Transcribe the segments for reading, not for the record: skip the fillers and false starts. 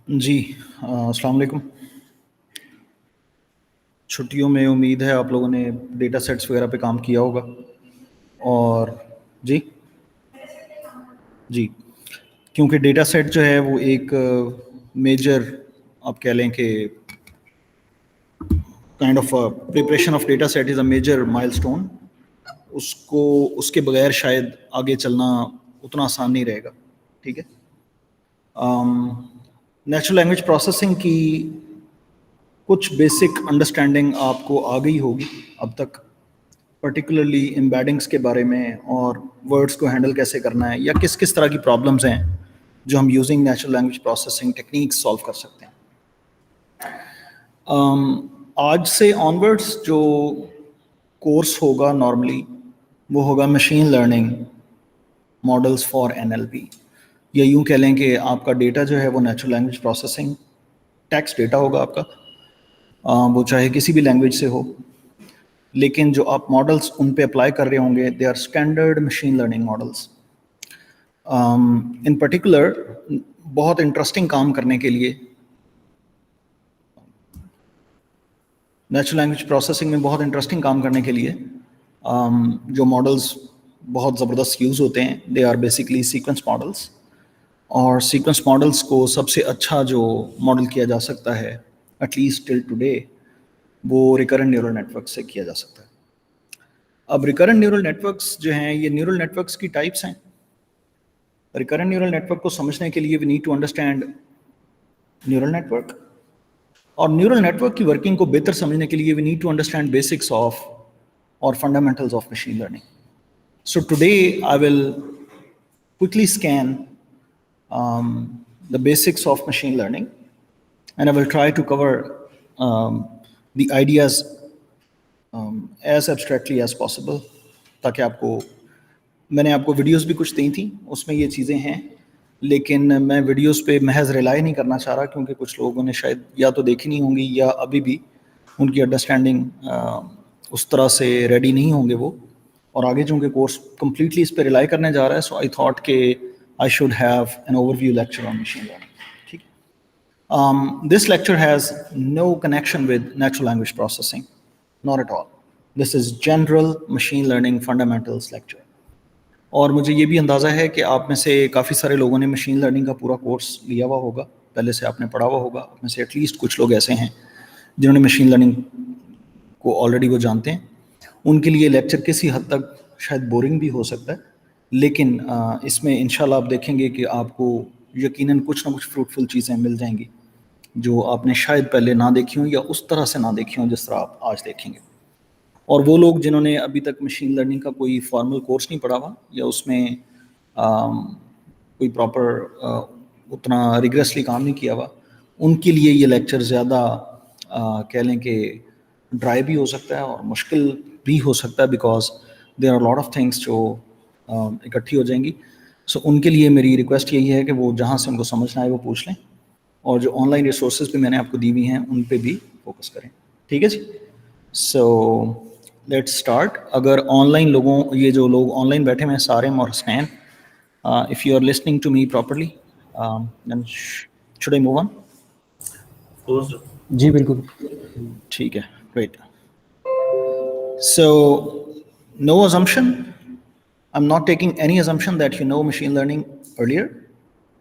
जी अस्सलाम वालेकुम। छुट्टियों में उम्मीद है आप लोगों ने डेटा सेट्स वगैरह पे काम किया होगा। और जी जी क्योंकि डेटा सेट जो है वो एक मेजर आप कह लें कि kind of preparation of data set is a major milestone. उसको उसके बगैर शायद आगे चलना उतना आसान नहीं रहेगा। ठीक है। नेचुरल लैंग्वेज प्रोसेसिंग की कुछ बेसिक अंडरस्टैंडिंग आपको आ गई होगी अब तक, पर्टिकुलरली एम्बेडिंग्स के बारे में और वर्ड्स को हैंडल कैसे करना है या किस किस तरह की प्रॉब्लम्स हैं जो हम using natural language processing techniques solve कर सकते हैं। आज से ऑनवर्ड्स जो कोर्स होगा नॉर्मली वो होगा machine learning models for NLP, या यूं कह लें कि आपका डेटा जो है वो natural language processing text data होगा आपका, वो चाहे किसी भी लैंग्वेज से हो, लेकिन जो आप मॉडल्स उन पे अप्लाई कर रहे होंगे they are standard machine learning models. In particular बहुत इंटरेस्टिंग काम करने के लिए नेचुरल लैंग्वेज प्रोसेसिंग में बहुत इंटरेस्टिंग काम करने के लिए जो मॉडल्स बहुत ज़बरदस्त यूज़ होते हैं they are basically sequence models. और सीक्वेंस मॉडल्स को सबसे अच्छा जो मॉडल किया जा सकता है एटलीस्ट टिल टुडे वो रिकरेंट न्यूरल नेटवर्क से किया जा सकता है। अब रिकरेंट न्यूरल नेटवर्क्स जो हैं ये न्यूरल नेटवर्क्स की टाइप्स हैं। रिकरेंट न्यूरल नेटवर्क को समझने के लिए we need to understand neural network, और न्यूरल नेटवर्क की वर्किंग को बेहतर समझने के लिए we need to understand basics of और fundamentals of machine learning. So today I will quickly scan the basics of machine learning, and I will try to cover the ideas as abstractly as possible, ताकि आपको मैंने आपको videos भी कुछ दी थी उसमें ये चीज़ें हैं, लेकिन मैं वीडियोस पे महज रिलाई नहीं करना चाह रहा क्योंकि कुछ लोगों ने शायद या तो देखी नहीं होंगी या अभी भी उनकी अंडरस्टैंडिंग उस तरह से रेडी नहीं होंगे वो, और आगे चूँकि कोर्स कम्प्लीटली इस पर रिलाई करने जा रहा है सो आई थॉट के I should have an overview lecture on machine learning. ठीक है। This lecture has no connection with natural language processing, not at all. This is general machine learning fundamentals lecture. और मुझे ये भी अंदाज़ा है कि आप में से काफ़ी सारे लोगों ने मशीन लर्निंग का पूरा कोर्स लिया हुआ होगा, पहले से आपने पढ़ा हुआ होगा। आप में से एटलीस्ट कुछ लोग ऐसे हैं जिन्होंने मशीन लर्निंग को ऑलरेडी वो जानते हैं। उनके लिए लेक्चर किसी हद तक शायद बोरिंग भी हो सकता है, लेकिन इसमें इंशाल्लाह आप देखेंगे कि आपको यकीनन कुछ ना कुछ फ्रूटफुल चीज़ें मिल जाएंगी जो आपने शायद पहले ना देखी हों या उस तरह से ना देखी हों जिस तरह आप आज देखेंगे। और वो लोग जिन्होंने अभी तक मशीन लर्निंग का कोई फॉर्मल कोर्स नहीं पढ़ा हुआ या उसमें कोई प्रॉपर उतना रिगरसली काम नहीं किया हुआ, उनके लिए ये लेक्चर ज़्यादा कह लें कि ड्राई भी हो सकता है और मुश्किल भी हो सकता है, because there are lot of things जो इकट्ठी हो जाएंगी। सो उनके लिए मेरी रिक्वेस्ट यही है कि वो जहाँ से उनको समझना है वो पूछ लें, और जो ऑनलाइन रिसोर्सेज भी मैंने आपको दी हुई हैं उन पे भी फोकस करें। ठीक है जी। So let's start. अगर ऑनलाइन लोगों ये जो लोग ऑनलाइन बैठे हुए हैं सारिम और Hasnain, if you are listening to me properly then should I move on? जी बिल्कुल ठीक है, great. So no assumption, I'm not taking any assumption that you know machine learning earlier,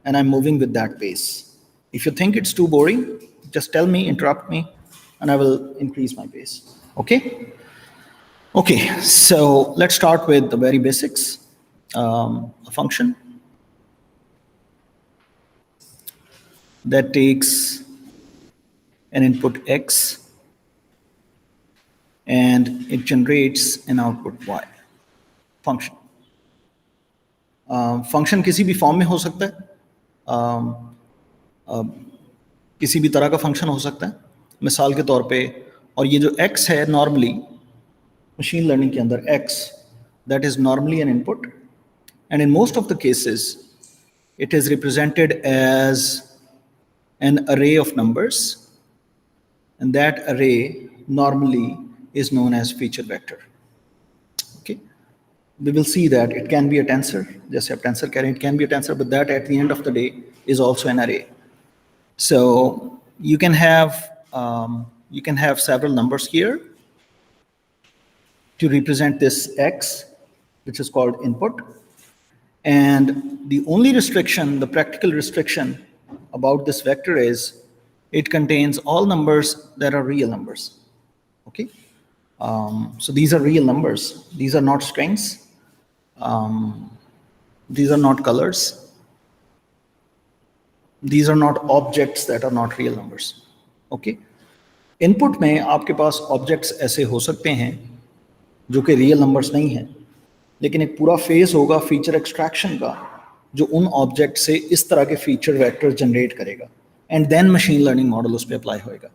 and I'm moving with that pace. If you think it's too boring, just tell me, interrupt me, and I will increase my pace. Okay? Okay, so let's start with the very basics. A function that takes an input x and it generates an output y. Function. Function किसी भी form में हो सकता है, किसी भी तरह का फंक्शन हो सकता है। मिसाल के तौर पे, और ये जो x है नॉर्मली मशीन लर्निंग के अंदर x, that is normally an input, and in most of the cases it is represented as an array of numbers, and that array normally is known as feature vector. we will see that it can be a tensor, जैसे आप tensor कह रहे हैं, it can be a tensor, but that at the end of the day is also an array. So you can have several numbers here to represent this x, which is called input. And the only restriction, the practical restriction about this vector is it contains all numbers that are real numbers. Okay, so these are real numbers. These are not strings. These are not colors. These are not objects that are not real numbers. Okay, input में आपके पास objects ऐसे हो सकते हैं जो कि real numbers नहीं हैं, लेकिन एक पूरा फेज होगा फीचर एक्सट्रैक्शन का जो उन ऑब्जेक्ट से इस तरह के फीचर वेक्टर जनरेट करेगा, and then machine learning model उस पर अप्लाई होएगा.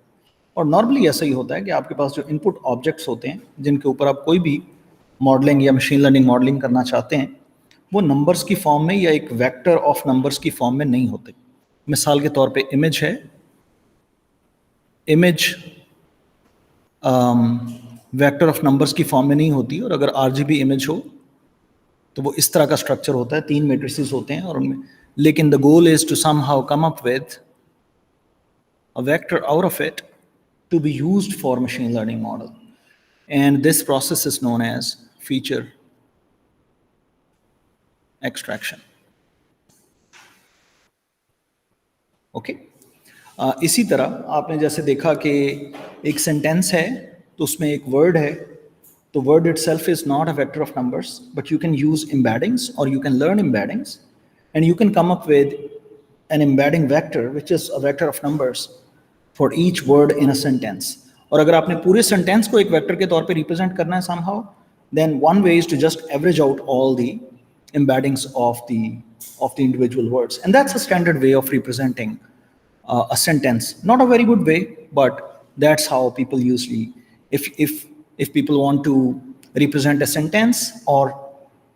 और नॉर्मली ऐसा ही होता है कि आपके पास जो इनपुट ऑब्जेक्ट्स होते हैं जिनके ऊपर आप कोई भी मॉडलिंग या मशीन लर्निंग मॉडलिंग करना चाहते हैं, वो नंबर्स की फॉर्म में या एक वेक्टर ऑफ नंबर्स की फॉर्म में नहीं होते. मिसाल के तौर पे इमेज है, इमेज वेक्टर ऑफ नंबर्स की फॉर्म में नहीं होती, और अगर आरजीबी इमेज हो तो वो इस तरह का स्ट्रक्चर होता है, 3 मैट्रिसेस होते हैं और उनमें, लेकिन the goal is to somehow come up with a vector out of it to be used for machine learning model, and this process is known as feature extraction. Okay, इसी तरह आपने जैसे देखा कि एक सेंटेंस है तो उसमें एक वर्ड है, तो word itself is not a vector of numbers, but you can use embeddings or you can learn embeddings and you can come up with an embedding vector which is a vector of numbers for each word in a sentence. और अगर आपने पूरे sentence को एक vector के तौर पे represent करना है somehow, then one way is to just average out all the embeddings of the individual words, and that's a standard way of representing a sentence. Not a very good way, but that's how people usually, if people want to represent a sentence or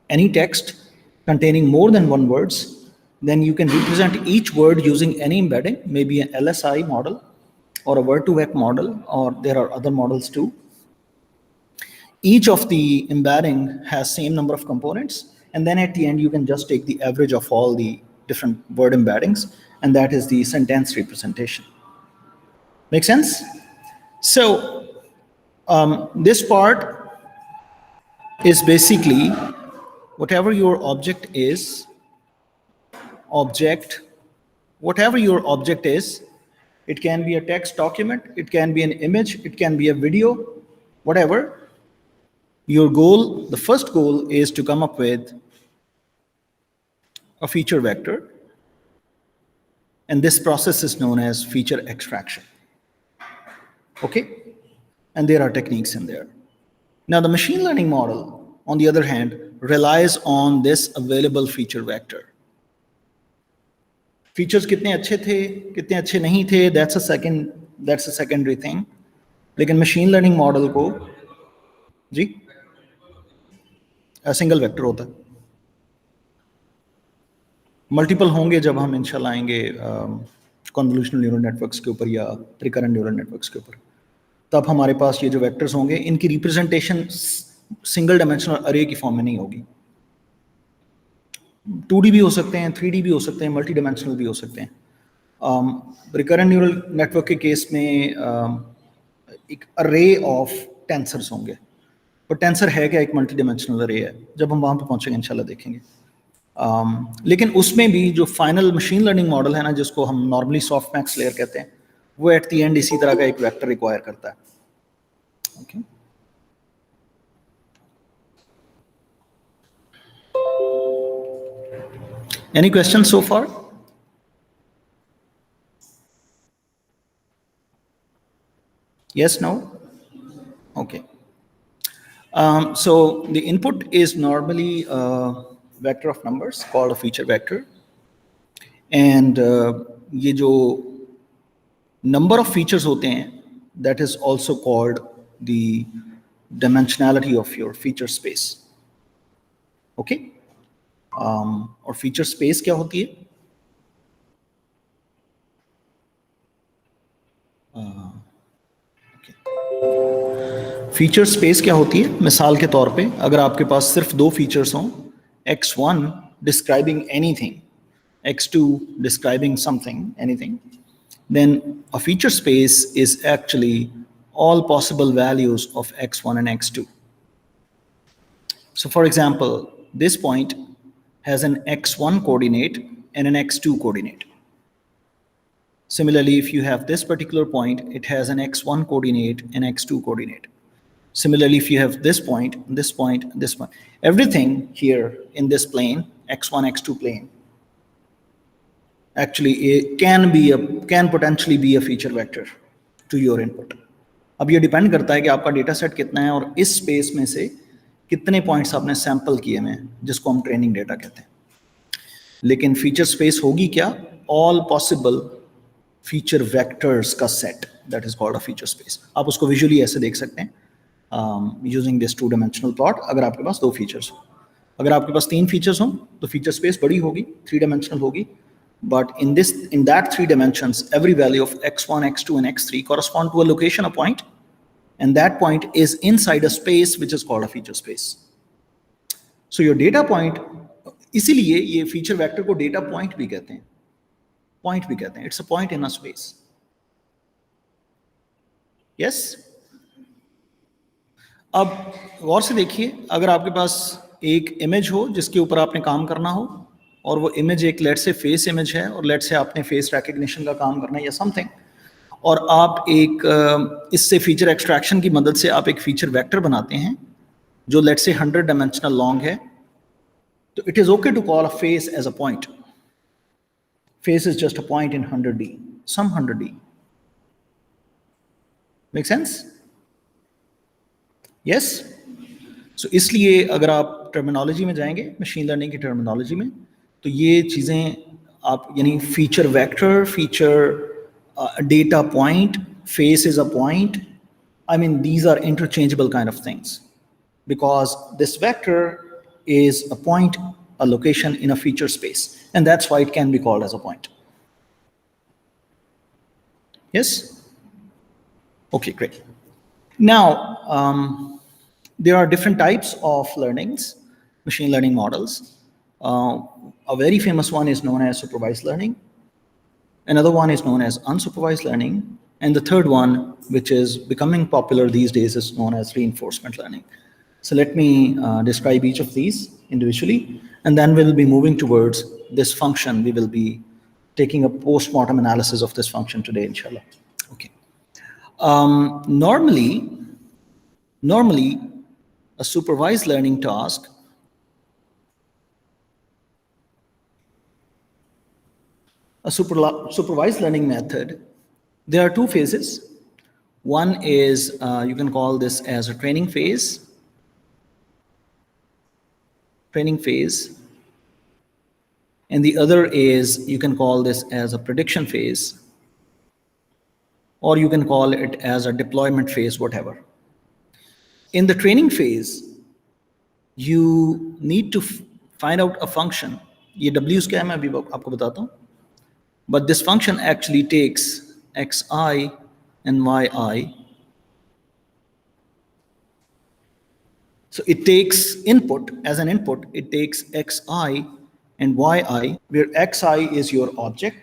any text containing more than one words, then you can represent each word using any embedding, maybe an LSI model or a word2vec model, or there are other models too. Each of the embedding has same number of components, and then at the end you can just take the average of all the different word embeddings, and that is the sentence representation. Make sense? So this part is basically whatever your object is, whatever your object is. It can be a text document, it can be an image, it can be a video, whatever. Your goal, the first goal is to come up with a feature vector, and this process is known as feature extraction. Okay? And there are techniques in there. Now the machine learning model, on the other hand, relies on this available feature vector. Features कितने अच्छे थे, कितने अच्छे नहीं थे, that's a secondary thing. लेकिन machine learning model को जी single vector होता है. मल्टीपल होंगे जब हम इंशाल्लाह आएंगे कन्वोल्यूशनल न्यूरल नेटवर्क्स के ऊपर या रिकरेंट न्यूरल नेटवर्क्स के ऊपर, तब हमारे पास ये जो वेक्टर्स होंगे इनकी रिप्रेजेंटेशन सिंगल डायमेंशनल अरे की फॉर्म में नहीं होगी. 2D भी हो सकते हैं, 3D भी हो सकते हैं, मल्टी डायमेंशनल भी हो सकते हैं. रिकरेंट न्यूरल नेटवर्क के केस में एक अरे ऑफ टेंसर्स होंगे, पर टेंसर है क्या, एक मल्टी डायमेंशनल अरे है. जब हम वहाँ पे पहुँचेंगे इंशाल्लाह देखेंगे. लेकिन उसमें भी जो फाइनल मशीन लर्निंग मॉडल है ना, जिसको हम नॉर्मली सॉफ्ट मैक्स लेयर कहते हैं, वो एट द एंड इसी तरह का एक वेक्टर रिक्वायर करता है. Okay, any questions so far? Yes, no? Okay. So the input is normally a vector of numbers called a feature vector, and ये जो number of features होते हैं, that is also called the dimensionality of your feature space. Okay? और feature space क्या होती है? Feature space क्या होती है? मिसाल के तौर पे अगर आपके पास सिर्फ दो फीचर्स हों, x1 describing anything, x2 describing something, anything, then a feature space is actually all possible values of x1 and x2. So for example, this point has an x1 coordinate and an x2 coordinate. Similarly, if you have this particular point, it has an x1 coordinate and x2 coordinate. Similarly, if you have this point, this point, this point, everything here in this plane, x1, x2 plane, actually it can potentially be a feature vector to your input. अब ये depend करता है कि आपका data set कितना है और इस स्पेस में से कितने पॉइंट्स आपने सैंपल किए हैं, जिसको हम ट्रेनिंग डेटा कहते हैं. लेकिन फीचर स्पेस होगी क्या? ऑल पॉसिबल फीचर वेक्टर्स का set, that is called a feature space. आप उसको विजुअली ऐसे देख सकते हैं यूजिंग दिस 2 डायमेंशनल प्लॉट. अगर आपके पास दो फीचर्स हो, अगर आपके पास 3 फीचर्स हों तो फीचर स्पेस बड़ी होगी, 3 डायमेंशनल होगी. But in that 3 dimensions, every value of x1, x2, and x3 correspond to a location, a point, and that point is inside a space which is called a feature space. So your data point, इसीलिए ये feature vector को data point भी कहते हैं, point भी कहते हैं. It's a point in a space. Yes? अब गौर से देखिए, अगर आपके पास एक इमेज हो जिसके ऊपर आपने काम करना हो, और वो इमेज एक लेट से फेस इमेज है, और लेट से आपने फेस रिकग्निशन का काम करना है या समथिंग, और आप एक इससे फीचर एक्सट्रैक्शन की मदद से आप एक फीचर वेक्टर बनाते हैं जो लेट से 100 डायमेंशनल लॉन्ग है, तो it is okay to call a face as a point. Face is just a point in 100D, some 100D. Make sense? Yes. So इसलिए अगर आप टर्मिनोलॉजी में जाएंगे, मशीन लर्निंग की टर्मिनोलॉजी में, तो ये चीज़ें आप, यानी feature vector, feature data point, face is a point, I mean these are interchangeable kind of things, because this vector is a point, a location in a feature space, and that's why it can be called as a point. Yes? Okay, great. Now there are different types of learnings, machine learning models. A very famous one is known as supervised learning. Another one is known as unsupervised learning. And the third one, which is becoming popular these days, is known as reinforcement learning. So let me describe each of these individually, and then we'll be moving towards this function. We will be taking a post-mortem analysis of this function today, inshallah. Okay. Normally, a supervised learning task supervised learning method, there are 2 phases. One is, you can call this as a training phase, and the other is, you can call this as a prediction phase, or you can call it as a deployment phase, whatever. In the training phase, you need to find out a function. ये W's क्या है मैं अभी आपको बताता हूँ. But this function actually takes xi and yi. So it takes input, as an input, it takes xi and yi, where xi is your object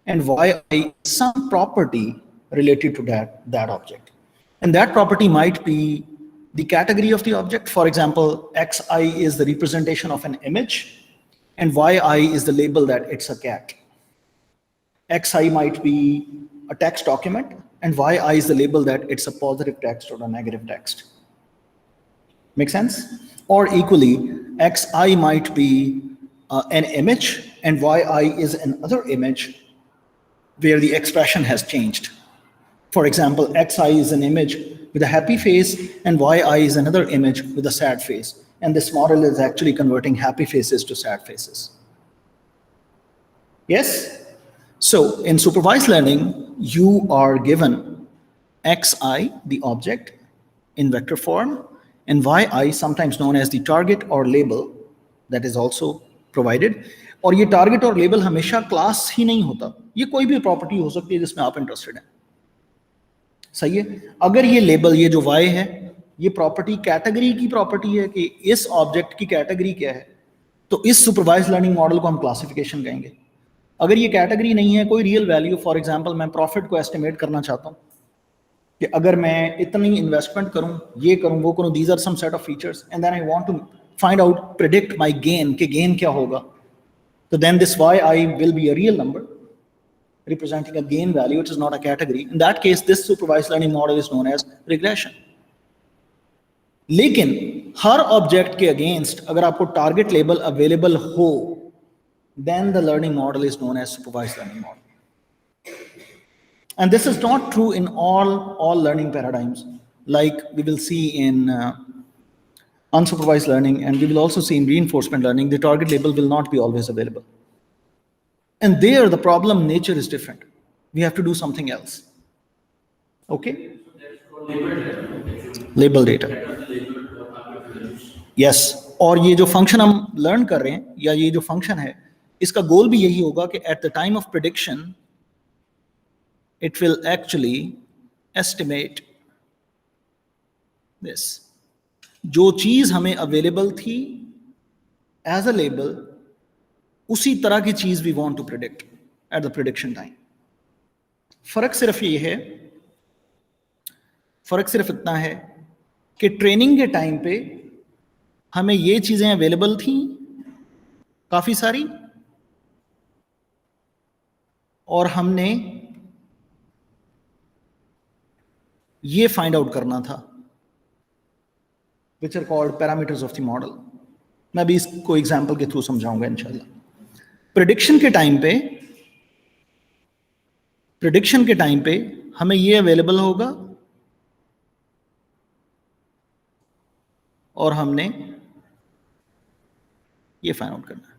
and yi is some property related to that object. And that property might be the category of the object. For example, xi is the representation of an image, and yi is the label that it's a cat. Xi might be a text document, and yi is the label that it's a positive text or a negative text. Make sense? Or equally, xi might be an image, and yi is another image where the expression has changed. For example, xi is an image with a happy face, and yi is another image with a sad face. And this model is actually converting happy faces to sad faces. Yes? So in supervised learning, you are given xi, the object, in vector form, and yi, sometimes known as the target or label, that is also provided. और ये target और label हमेशा class ही नहीं होता, ये कोई भी property हो सकती है जिसमें आप interested हैं. सही है? अगर ये label, ये जो y है, ये प्रॉपर्टी कैटेगरी की प्रॉपर्टी है कि इस ऑब्जेक्ट की कैटेगरी क्या है, तो इस सुपरवाइज लर्निंग मॉडल को हम क्लासिफिकेशन कहेंगे। अगर ये कैटेगरी नहीं है, कोई रियल वैल्यू, फॉर एग्जांपल मैं प्रॉफिट को एस्टिमेट करना चाहता हूँ कि अगर मैं इतनी इन्वेस्टमेंट करूँ, ये करूँ, वो करूँ, these are some set of features, and then I want to find out, predict my gain, कि गेन क्या होगा, तो then this yi will be a real number representing a gain value, which is not a category. In that case, this supervised learning model is known as regression. लेकिन हर object के against अगर आपको target label available हो, then the learning model is known as supervised learning model. And this is not true in all learning paradigms, like we will see in unsupervised learning, and we will also see in reinforcement learning. The target label will not be always available. And there, the problem nature is different. We have to do something else. Okay? Label data. Yes. और ये जो function हम learn कर रहे हैं, या ये जो फंक्शन है, इसका गोल भी यही होगा कि at the time of prediction, it will actually estimate this. जो चीज हमें अवेलेबल थी एज अ लेबल, उसी तरह की चीज we want to predict at the prediction time. फर्क सिर्फ ये है, फर्क सिर्फ इतना है कि ट्रेनिंग के टाइम पे हमें ये चीजें अवेलेबल थी काफी सारी, और हमने ये फाइंड आउट करना था, which are called parameters of the model. मैं भी इसको एग्जाम्पल के थ्रू समझाऊंगा इंशाल्लाह। प्रिडिक्शन के टाइम पे हमें ये अवेलेबल होगा, और हमने ये फाइंड आउट करना है।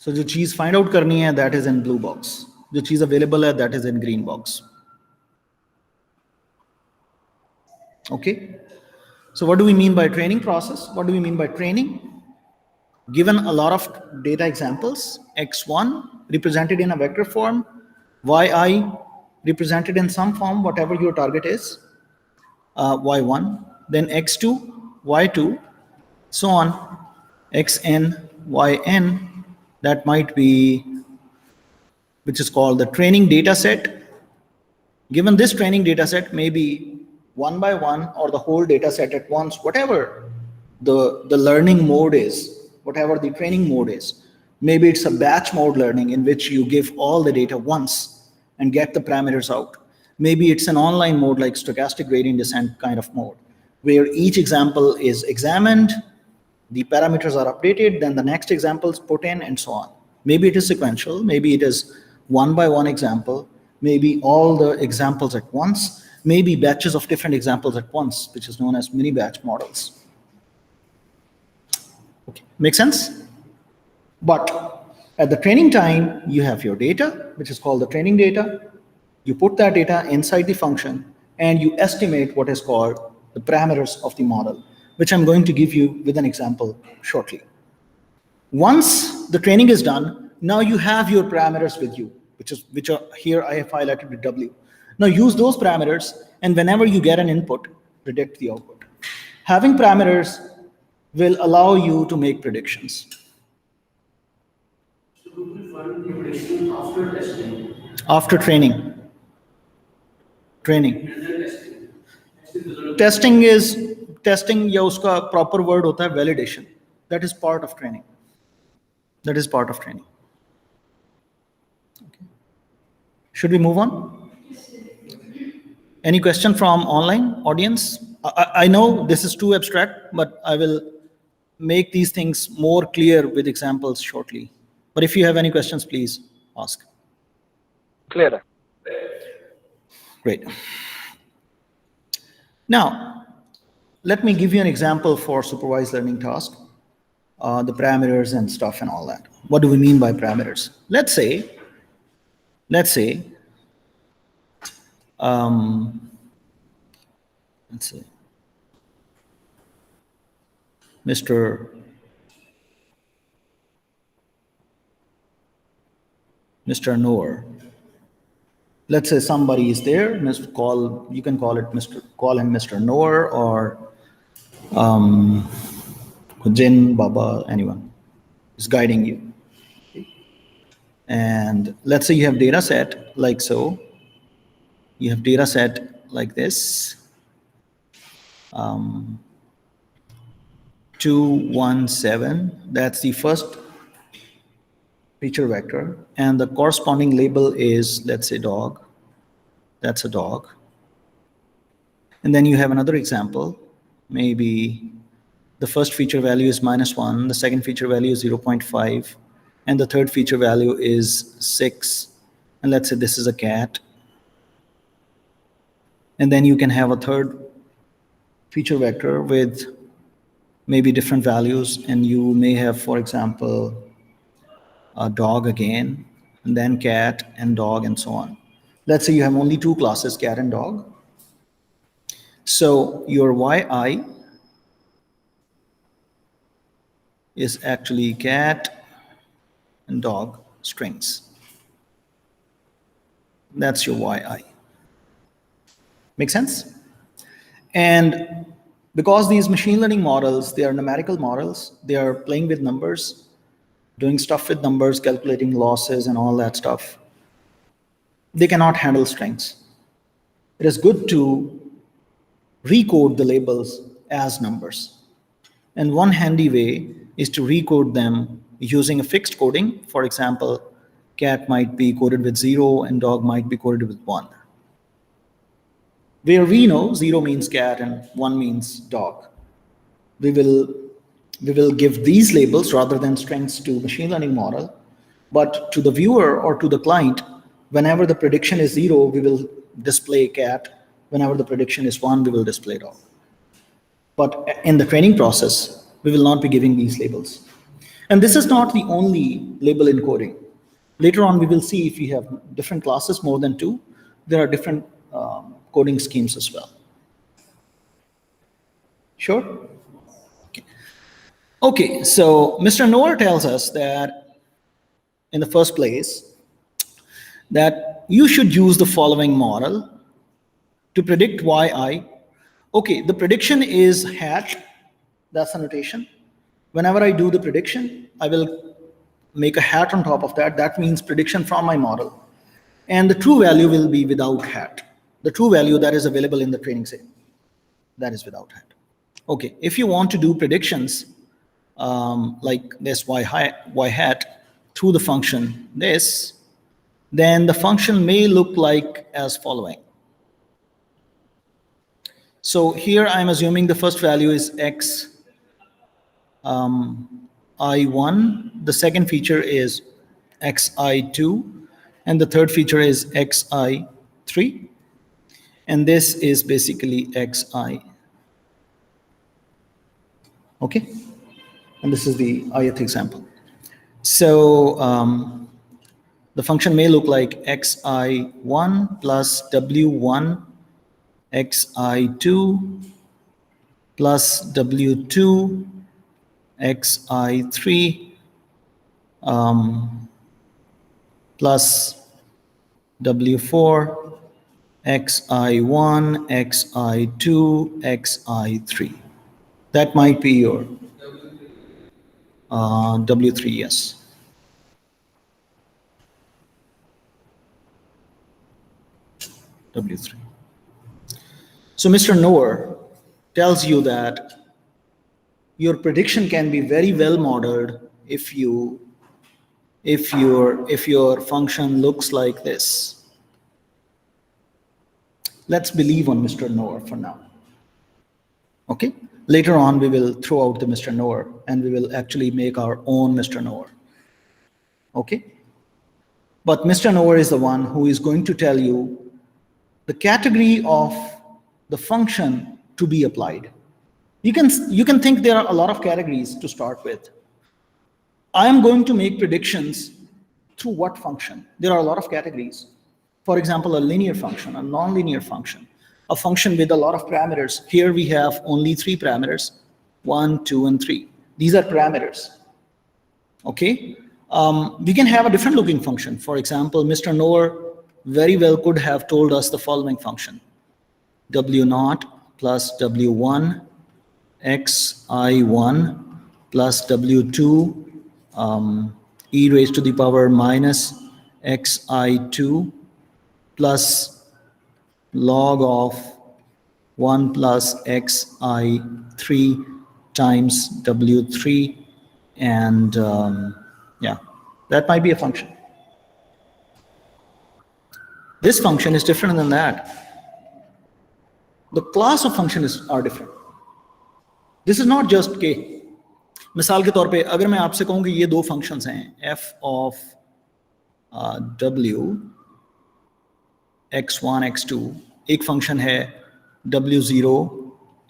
सो जो चीज फाइंड आउट करनी है, that is in blue box. जो चीज अवेलेबल है, that is in green box. Okay, so what do we mean by training process? What do we mean by training? Given a lot of data examples, x1 represented in a vector form, yi represented in some form, whatever your target is, y1, then x2, y2, so on, xn, yn, that might be, which is called the training data set. Given this training data set, maybe one by one or the whole data set at once, whatever the learning mode is, whatever the training mode is. Maybe it's a batch mode learning in which you give all the data once and get the parameters out. Maybe it's an online mode like stochastic gradient descent kind of mode, where each example is examined, the parameters are updated, then the next example is put in, and so on. Maybe it is sequential, maybe it is one by one example, maybe all the examples at once, maybe batches of different examples at once, which is known as mini batch models. Okay, make sense? But at the training time, you have your data, which is called the training data. You put that data inside the function, and you estimate what is called the parameters of the model, which I'm going to give you with an example shortly. Once the training is done, now you have your parameters with you, which are here I have highlighted with W. Now use those parameters, and whenever you get an input, predict the output. Having parameters will allow you to make predictions. So we will find the prediction after testing. After training. And then testing is testing, या उसका proper word होता है validation. That is part of training. That is part of training. Okay. Should we move on? Any question from online audience? I know this is too abstract, but I will make these things more clear with examples shortly. But if you have any questions, please ask. Clear. Great. Now, let me give you an example for supervised learning task, the parameters and stuff and all that. What do we mean by parameters? Let's say, let's say, Mr. Noor let's say somebody is there, you can call him Mr. Knower or Jin, Baba, anyone is guiding you. And let's say you have data set like so. You have data set like this. 217, that's the first feature vector, and the corresponding label is, let's say, dog. That's a dog. And then you have another example. Maybe the first feature value is -1, the second feature value is 0.5, and the third feature value is 6. And let's say this is a cat. And then you can have a third feature vector with maybe different values, and you may have, for example, a dog again, and then cat and dog, and so on. Let's say you have only two classes, cat and dog. So your yi is actually cat and dog strings. That's your yi. Make sense? And because these machine learning models, they are numerical models, they are playing with numbers, doing stuff with numbers, calculating losses and all that stuff, they cannot handle strings. It is good to recode the labels as numbers. And one handy way is to recode them using a fixed coding. For example, cat might be coded with 0 and dog might be coded with 1. Where we know 0 means cat and 1 means dog, we will give these labels rather than strings to machine learning model, but to the viewer or to the client, whenever the prediction is 0, we will display cat. Whenever the prediction is 1, we will display dog. But in the training process, we will not be giving these labels. And this is not the only label encoding. Later on, we will see if you have different classes, more than 2, there are different coding schemes as well. Sure? Okay, so Mr. Knower tells us that in the first place, that you should use the following model to predict yi. Okay, the prediction is hat, that's the notation. Whenever I do the prediction, I will make a hat on top of that. That means prediction from my model. And the true value will be without hat. The true value that is available in the training set, that is without hat. Okay, if you want to do predictions like this y hat through the function this, then the function may look like as following. So here I'm assuming the first value is x I1, the second feature is xi2, and the third feature is xi3, and this is basically xi. Okay, and this is the ith example. So the function may look like xi1 plus w1 xi2 plus w2 xi3 plus w4 xi1 xi2 xi3. That might be your w3, yes. W3. So Mr. Knower tells you that your prediction can be very well modeled if your function looks like this. Let's believe on Mr. Knower for now. Okay? Later on, we will throw out the Mr. Knower and we will actually make our own Mr. Knower. Okay? But Mr. Knower is the one who is going to tell you the category of the function to be applied. You can think there are a lot of categories to start with. I am going to make predictions through what function? There are a lot of categories. For example, a linear function, a nonlinear function, a function with a lot of parameters. Here we have only 3 parameters, 1, 2, and 3. These are parameters. Okay? We can have a different looking function. For example, Mr. Knower very well could have told us the following function: W0 plus W1 xi1 plus W2 e raised to the power minus xi2 plus log of 1 plus xi3 times W3, and yeah, that might be a function. This function is different than that. The class of functions are different. This is not just k. मिसाल के तौर पे अगर मैं आपसे कहूं कि ये दो फंक्शंस हैं f of w x1 x2, एक फंक्शन है w0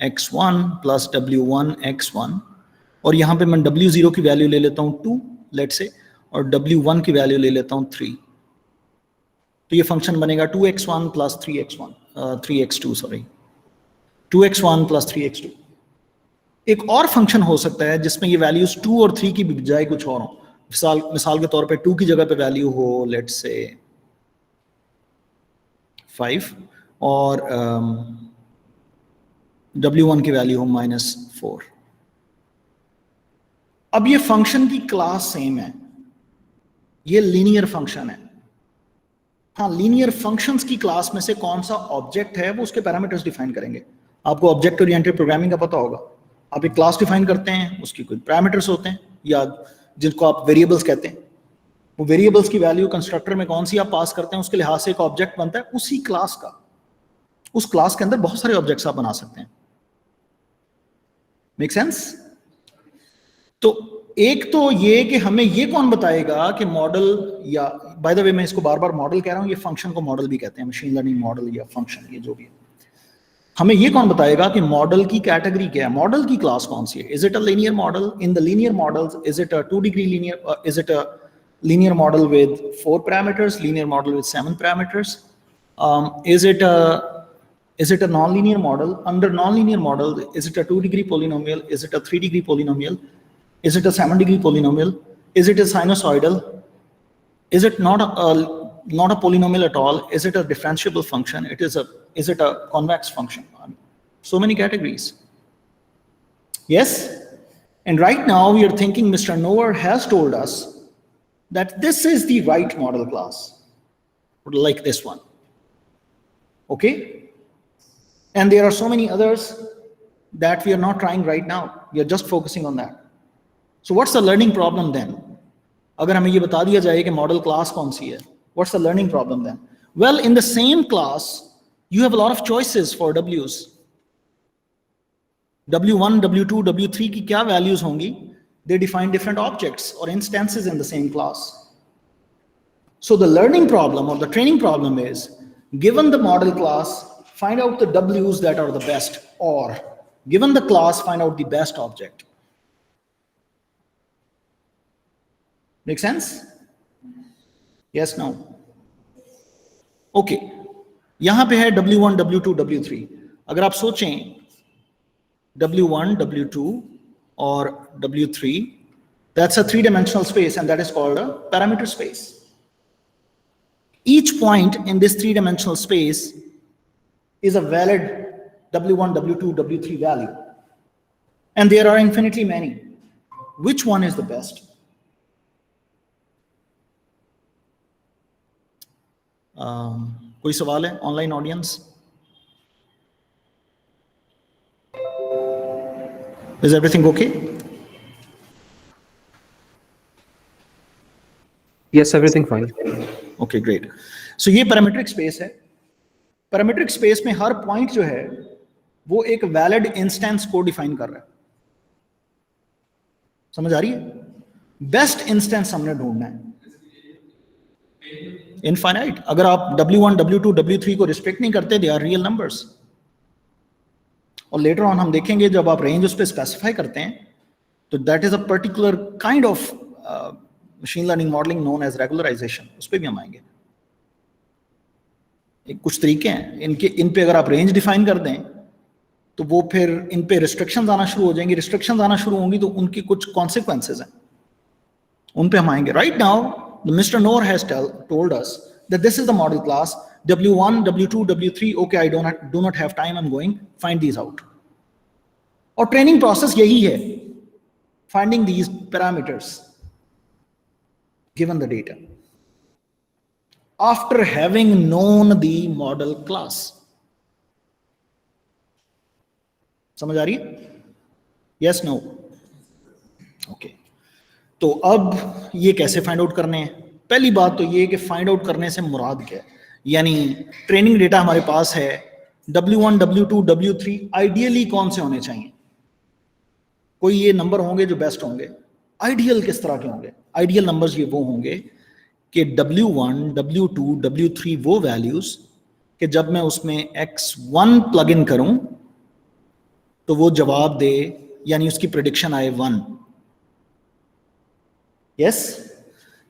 x1 plus w1 x1, और यहां पे मैं w0 की वैल्यू ले लेता हूं 2 लेट से, और w1 की वैल्यू ले लेता हूं 3, तो ये फंक्शन बनेगा 2x1 plus 3x2 sorry 2x1 plus 3x2। एक और फंक्शन हो सकता है जिसमें ये वैल्यूज 2 और 3 की बजाय कुछ और हो। मिसाल के तौर पे 2 की जगह पे वैल्यू हो लेट्स से 5 और w1 की वैल्यू हो -4। अब ये फंक्शन की क्लास सेम है, ये लीनियर फंक्शन है। हाँ, लीनियर फंक्शंस की क्लास में से कौन सा ऑब्जेक्ट है वो उसके पैरामीटर्स डिफाइन करेंगे। आपको ऑब्जेक्ट ओरिएंटेड प्रोग्रामिंग का पता होगा, आप एक क्लास डिफाइन करते हैं, उसकी कुछ पैरामीटर्स होते हैं या जिनको आप वेरिएबल्स कहते हैं, वो वेरिएबल्स की वैल्यू कंस्ट्रक्टर में कौन सी आप पास करते हैं उसके लिहाज से एक ऑब्जेक्ट बनता है उसी क्लास का। उस क्लास के अंदर बहुत सारे ऑब्जेक्ट्स आप बना सकते हैं। Make sense? तो एक तो ये कि हमें ये कौन बताएगा कि मॉडल, या बाय द वे मैं इसको बार बार मॉडल कह रहा हूँ, ये फंक्शन को मॉडल भी कहते हैं, मशीन लर्निंग मॉडल या फंक्शन, ये जो भी है। हमें ये कौन बताएगा कि मॉडल की कैटेगरी क्या है, मॉडल की क्लास कौन सी है? Is it a linear model? In the linear models, is it a 2 degree linear, is it a linear model with 4 parameters, linear model with 7 parameters? Is it a non-linear model? Under non-linear model, is it a 2 degree polynomial? Is it a 3 degree polynomial? Is it a 7 degree polynomial? Is it a sinusoidal? Is it not a polynomial at all? Is it a differentiable function? Is it a convex function? So many categories. Yes? And right now we are thinking Mr. Noer has told us that this is the right model class, like this one. Okay? And there are so many others that we are not trying right now. We are just focusing on that. So what's the learning problem then? अगर हमें ये बता दिया जाए कि model class कौन सी है, what's the learning problem then? Well, in the same class, you have a lot of choices for W's. W1, W2, W3 की क्या values होंगी? They define different objects or instances in the same class. So the learning problem or the training problem is, given the model class, find out the W's that are the best, or given the class, find out the best object. Make sense? Yes, no? Okay. यहाँ पे है W1, W2, W3. अगर आप सोचें W1, W2 or W3, that's a 3-dimensional space, and that is called a parameter space. Each point in this 3-dimensional space is a valid W1, W2, W3 value, and there are infinitely many. Which one is the best? कोई सवाल है online audience? Is everything okay? Yes, everything fine. Okay, great. So ये parametric space है। Parametric space में हर point जो है वो एक वैलिड इंस्टेंस को डिफाइन कर रहा है। समझ आ रही है? बेस्ट इंस्टेंस हमने ढूंढना है। इनफाइनाइट। अगर आप W1, W2, W3 को रिस्ट्रिक्ट नहीं करते, दे आर रियल नंबर्स। और लेटर ऑन हम देखेंगे जब आप रेंज उस पर स्पेसिफाई करते हैं तो that is a particular kind of machine learning modelling known as regularisation, उस पर भी हम आएंगे। एक कुछ तरीके हैं इन पे अगर आप रेंज डिफाइन कर दें तो वो फिर इन पे रिस्ट्रिक्शंस आना शुरू हो जाएंगी। रिस्ट्रिक्शंस आना शुरू होंगी तो उनकी कुछ कॉन्सिक्वेंसेज हैं, उन पे हम आएंगे। Right now mister NOR has told us that this is the model class, W1, W2, W3, okay, I do not have time, I'm going, find these out. और training process यही है, finding these parameters given the data after having known the model class. समझ आ रही है? Yes, no? Okay. तो अब ये कैसे फाइंड आउट करने हैं? पहली बात तो ये कि फाइंड आउट करने से मुराद क्या है, यानी ट्रेनिंग डेटा हमारे पास है, W1, W2, W3 आइडियली कौन से होने चाहिए? कोई ये नंबर होंगे जो बेस्ट होंगे। आइडियल किस तरह के होंगे? आइडियल नंबर्स ये वो होंगे कि W1, W2, W3 वो वैल्यूज कि जब मैं उसमें X1 प्लग इन करूं तो वो जवाब दे, यानी उसकी प्रेडिक्शन आए 1। यस,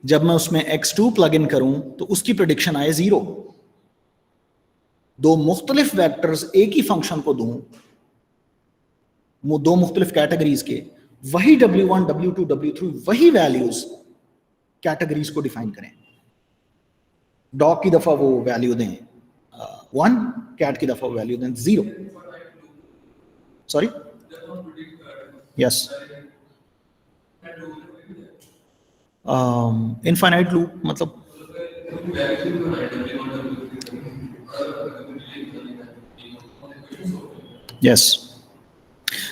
जब मैं उसमें X2 प्लग इन करूं तो उसकी प्रेडिक्शन आए 0। दो मुख्तलिफ वेक्टर्स एक ही फंक्शन को दूं, दो मुख्तलिफ कैटेगरीज के, वही W1, W2, W3 वही वैल्यूज कैटेगरीज को डिफाइन करें। डॉग की दफा वो वैल्यू दें 1, कैट की दफा वैल्यू दें 0। सॉरी, यस, इनफाइनाइट लूप मतलब यस।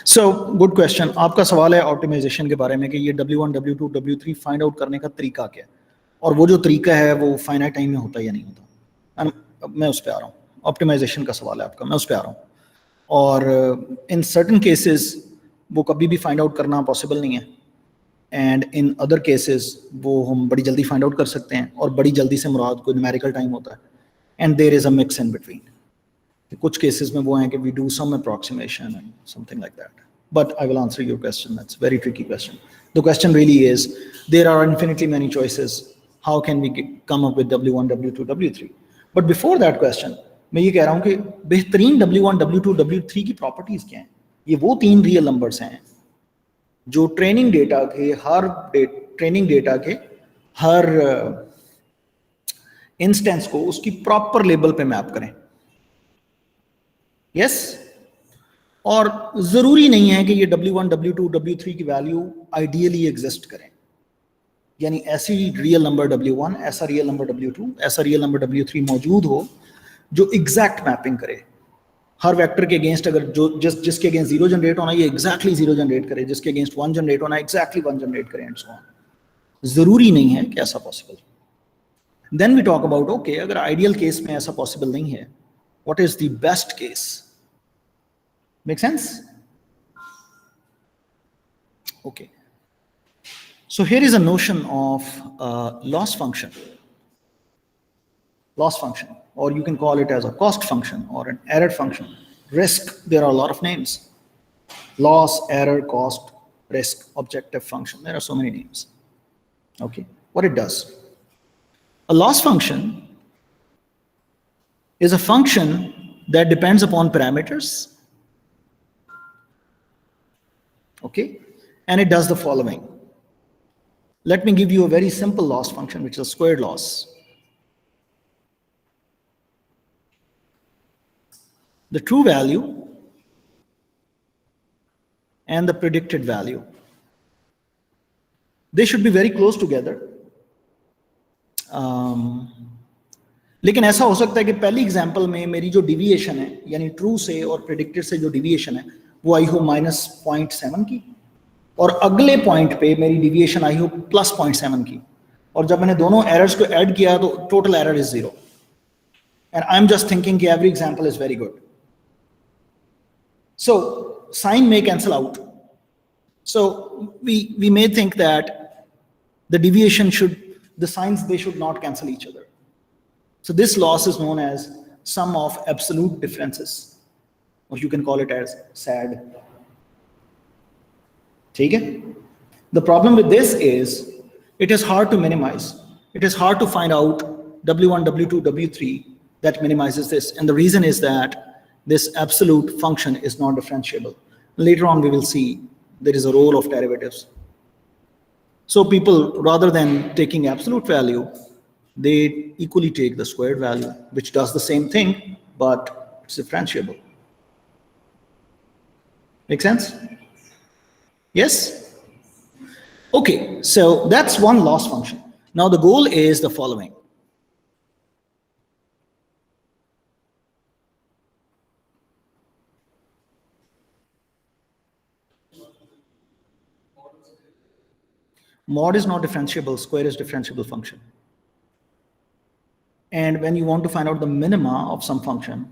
So good question. आपका सवाल है ऑप्टिमाइजेशन के बारे में कि ये W1, W2, W3 find out करने का तरीका क्या है, और वो जो तरीका है वो फाइनाइट टाइम में होता है या नहीं होता। मैं उस पर आ रहा हूँ, ऑप्टिमाइजेशन का सवाल है आपका, मैं उस पर आ रहा हूँ। और इन सर्टन केसेस वो कभी भी फाइंड आउट करना पॉसिबल नहीं है, एंड इन अदर केसेस वो हम बड़ी जल्दी फाइंड आउट कर सकते हैं, और बड़ी जल्दी से मुराद कोई न्यूमेरिकल टाइम होता है, and there is a mix in between. कुछ केसेस में वो हैं कि we do some approximation and something like that, but I will answer your question. That's very tricky question. The question really is there are infinitely many choices, how can we come up with W1, W2, W3? But before that question मैं ये कह रहा हूँ कि बेहतरीन W1, W2, W3 की properties क्या हैं? ये वो 3 रियल नंबर्स हैं जो ट्रेनिंग डेटा के हर इंस्टेंस को उसकी प्रॉपर लेबल पे मैप करें। यस, और जरूरी नहीं है कि ये W1, W2, W3 की वैल्यू आइडियली एग्जिस्ट करें, यानी ऐसी रियल नंबर W1, ऐसा रियल नंबर W2, ऐसा रियल नंबर W3 मौजूद हो जो एग्जैक्ट मैपिंग करे। हर वेक्टर के अगेंस्ट अगर जो जिसके अगेंस्ट 0 जनरेट होना ये एग्जैक्टली 0 जनरेट करे, जिसके अगेंस्ट 1 जनरेट होना एग्जैक्टली 1 जनरेट करे, एंड सो ऑन। जरूरी नहीं है कि ऐसा possible. Then we talk about okay, अगर आइडियल केस में ऐसा पॉसिबल नहीं है, what is the best case? Make sense? Okay, so here is a notion of loss function, or you can call it as a cost function or an error function. Risk, there are a lot of names: loss, error, cost, risk, objective function. There are so many names. Okay, what it does, a loss function is a function that depends upon parameters, okay, and it does the following. Let me give you a very simple loss function, which is a squared loss. The true value and the predicted value, they should be very close together. लेकिन ऐसा हो सकता है कि पहली example में मेरी जो डिविएशन है, यानी ट्रू से और प्रेडिक्टेड से जो डिविएशन है वो आई हो -0.7 की, और अगले पॉइंट पे मेरी डिविएशन आई हो +0.7 की, और जब मैंने दोनों एरर्स को ऐड किया तो total error is 0, and I am just thinking कि every example is very good, so sign may cancel out. So we may think that the deviation the signs, they should not cancel each other. So this loss is known as sum of absolute differences, or you can call it as SAD. Okay? The problem with this is it is hard to minimize. It is hard to find out W1, W2, W3 that minimizes this, and the reason is that this absolute function is not differentiable. Later on we will see there is a role of derivatives. So people, rather than taking absolute value, they equally take the squared value, which does the same thing, but it's differentiable. Make sense? Yes? Okay, so that's one loss function. Now the goal is the following. Mod is not differentiable, square is differentiable function. And when you want to find out the minima of some function,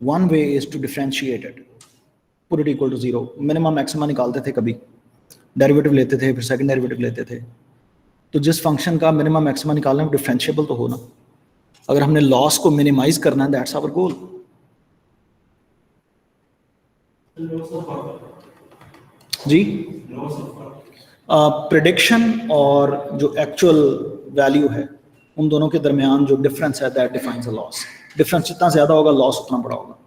one way is to differentiate it. Put it equal to 0. Minima maxima निकालते थे कभी, derivative लेते थे, फिर second derivative लेते थे. तो जिस फंक्शन का मिनिमा मैक्सिमा निकालना है वो डिफरेंशिएबल तो हो ना. अगर हमने लॉस को मिनिमाइज करना है, दैट्स आवर गोल. जी, प्रेडिक्शन और जो एक्चुअल वैल्यू है उन दोनों के दरमियान जो डिफरेंस है, that defines a loss. Difference जितना ज्यादा होगा, लॉस उतना बड़ा होगा.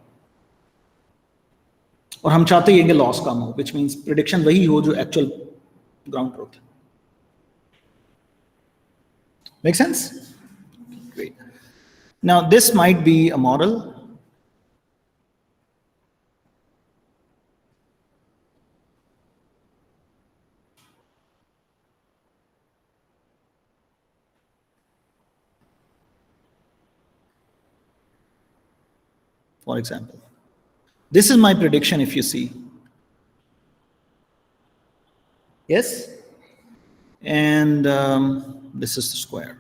और हम चाहते हैं कि लॉस कम हो, विच मीन्स प्रेडिक्शन वही हो जो एक्चुअल ग्राउंड ट्रूथ है. Make sense? Great. Now this might be a model. For example, this is my prediction if you see. Yes? And this is the square.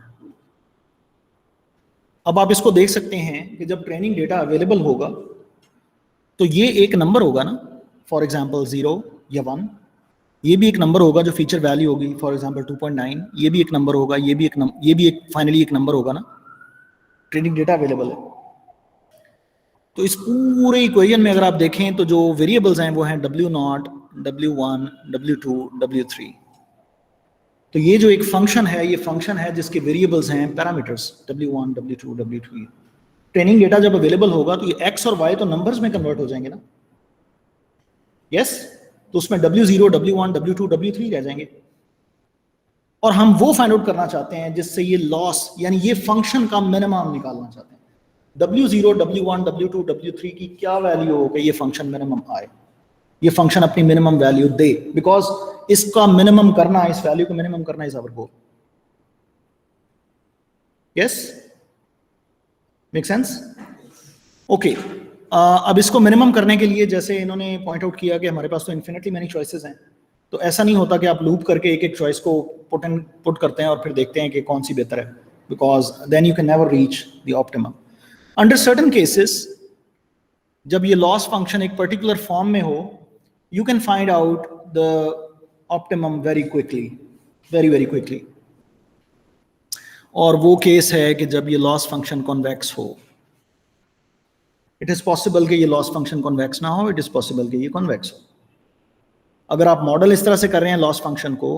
अब आप इसको देख सकते हैं कि जब ट्रेनिंग डेटा अवेलेबल होगा तो ये एक नंबर होगा ना, फॉर एग्जांपल 0 या 1. ये भी एक नंबर होगा जो फीचर वैल्यू होगी, फॉर एग्जांपल 2.9. ये भी एक नंबर होगा, ये भी एक फाइनली एक नंबर होगा ना. ट्रेनिंग डेटा अवेलेबल है. तो इस पूरे इक्वेशन में अगर आप देखें तो जो वेरिएबल्स हैं वो हैं W0, W1, W2, W3. तो ये जो एक फंक्शन है, ये फंक्शन है जिसके वेरिएबल्स हैं parameters W1, W2, W3. Training data जब अवेलेबल होगा तो ये x और y तो नंबर्स में कन्वर्ट हो जाएंगे ना. यस? तो उसमें W0, W1, W2, W3 रह जाएंगे. और हम वो फाइंड आउट करना चाहते हैं जिससे ये लॉस यानी ये फंक्शन का मिनिमम निकालना चाहते हैं. W0, W1, W2, W3 की क्या वैल्यू हो कि ये फंक्शन मिनिमम आए, ये फंक्शन अपनी मिनिमम वैल्यू दे, बिकॉज इसका मिनिमम करना, इस वैल्यू को मिनिमम करना is our goal. Yes? Make sense? Okay. अब इसको मिनिमम करने के लिए जैसे इन्होंने पॉइंट आउट किया कि हमारे पास तो इन्फिनिटली मैनी चॉइसेस हैं, तो ऐसा नहीं होता कि आप लूप करके एक एक चॉइस को पुट करते हैं और फिर देखते हैं कि कौन सी बेहतर है, because then you can never reach the optimum. Under certain cases जब ये लॉस फंक्शन एक पर्टिकुलर फॉर्म में हो, you can find out the optimum very quickly, very quickly. और वो केस है कि जब ये लॉस फंक्शन कॉन्वेक्स हो. इट इज पॉसिबल कि ये लॉस फंक्शन कॉन्वेक्स ना हो, इट इज पॉसिबल कि ये कॉन्वेक्स हो. अगर आप मॉडल इस तरह से कर रहे हैं लॉस फंक्शन को,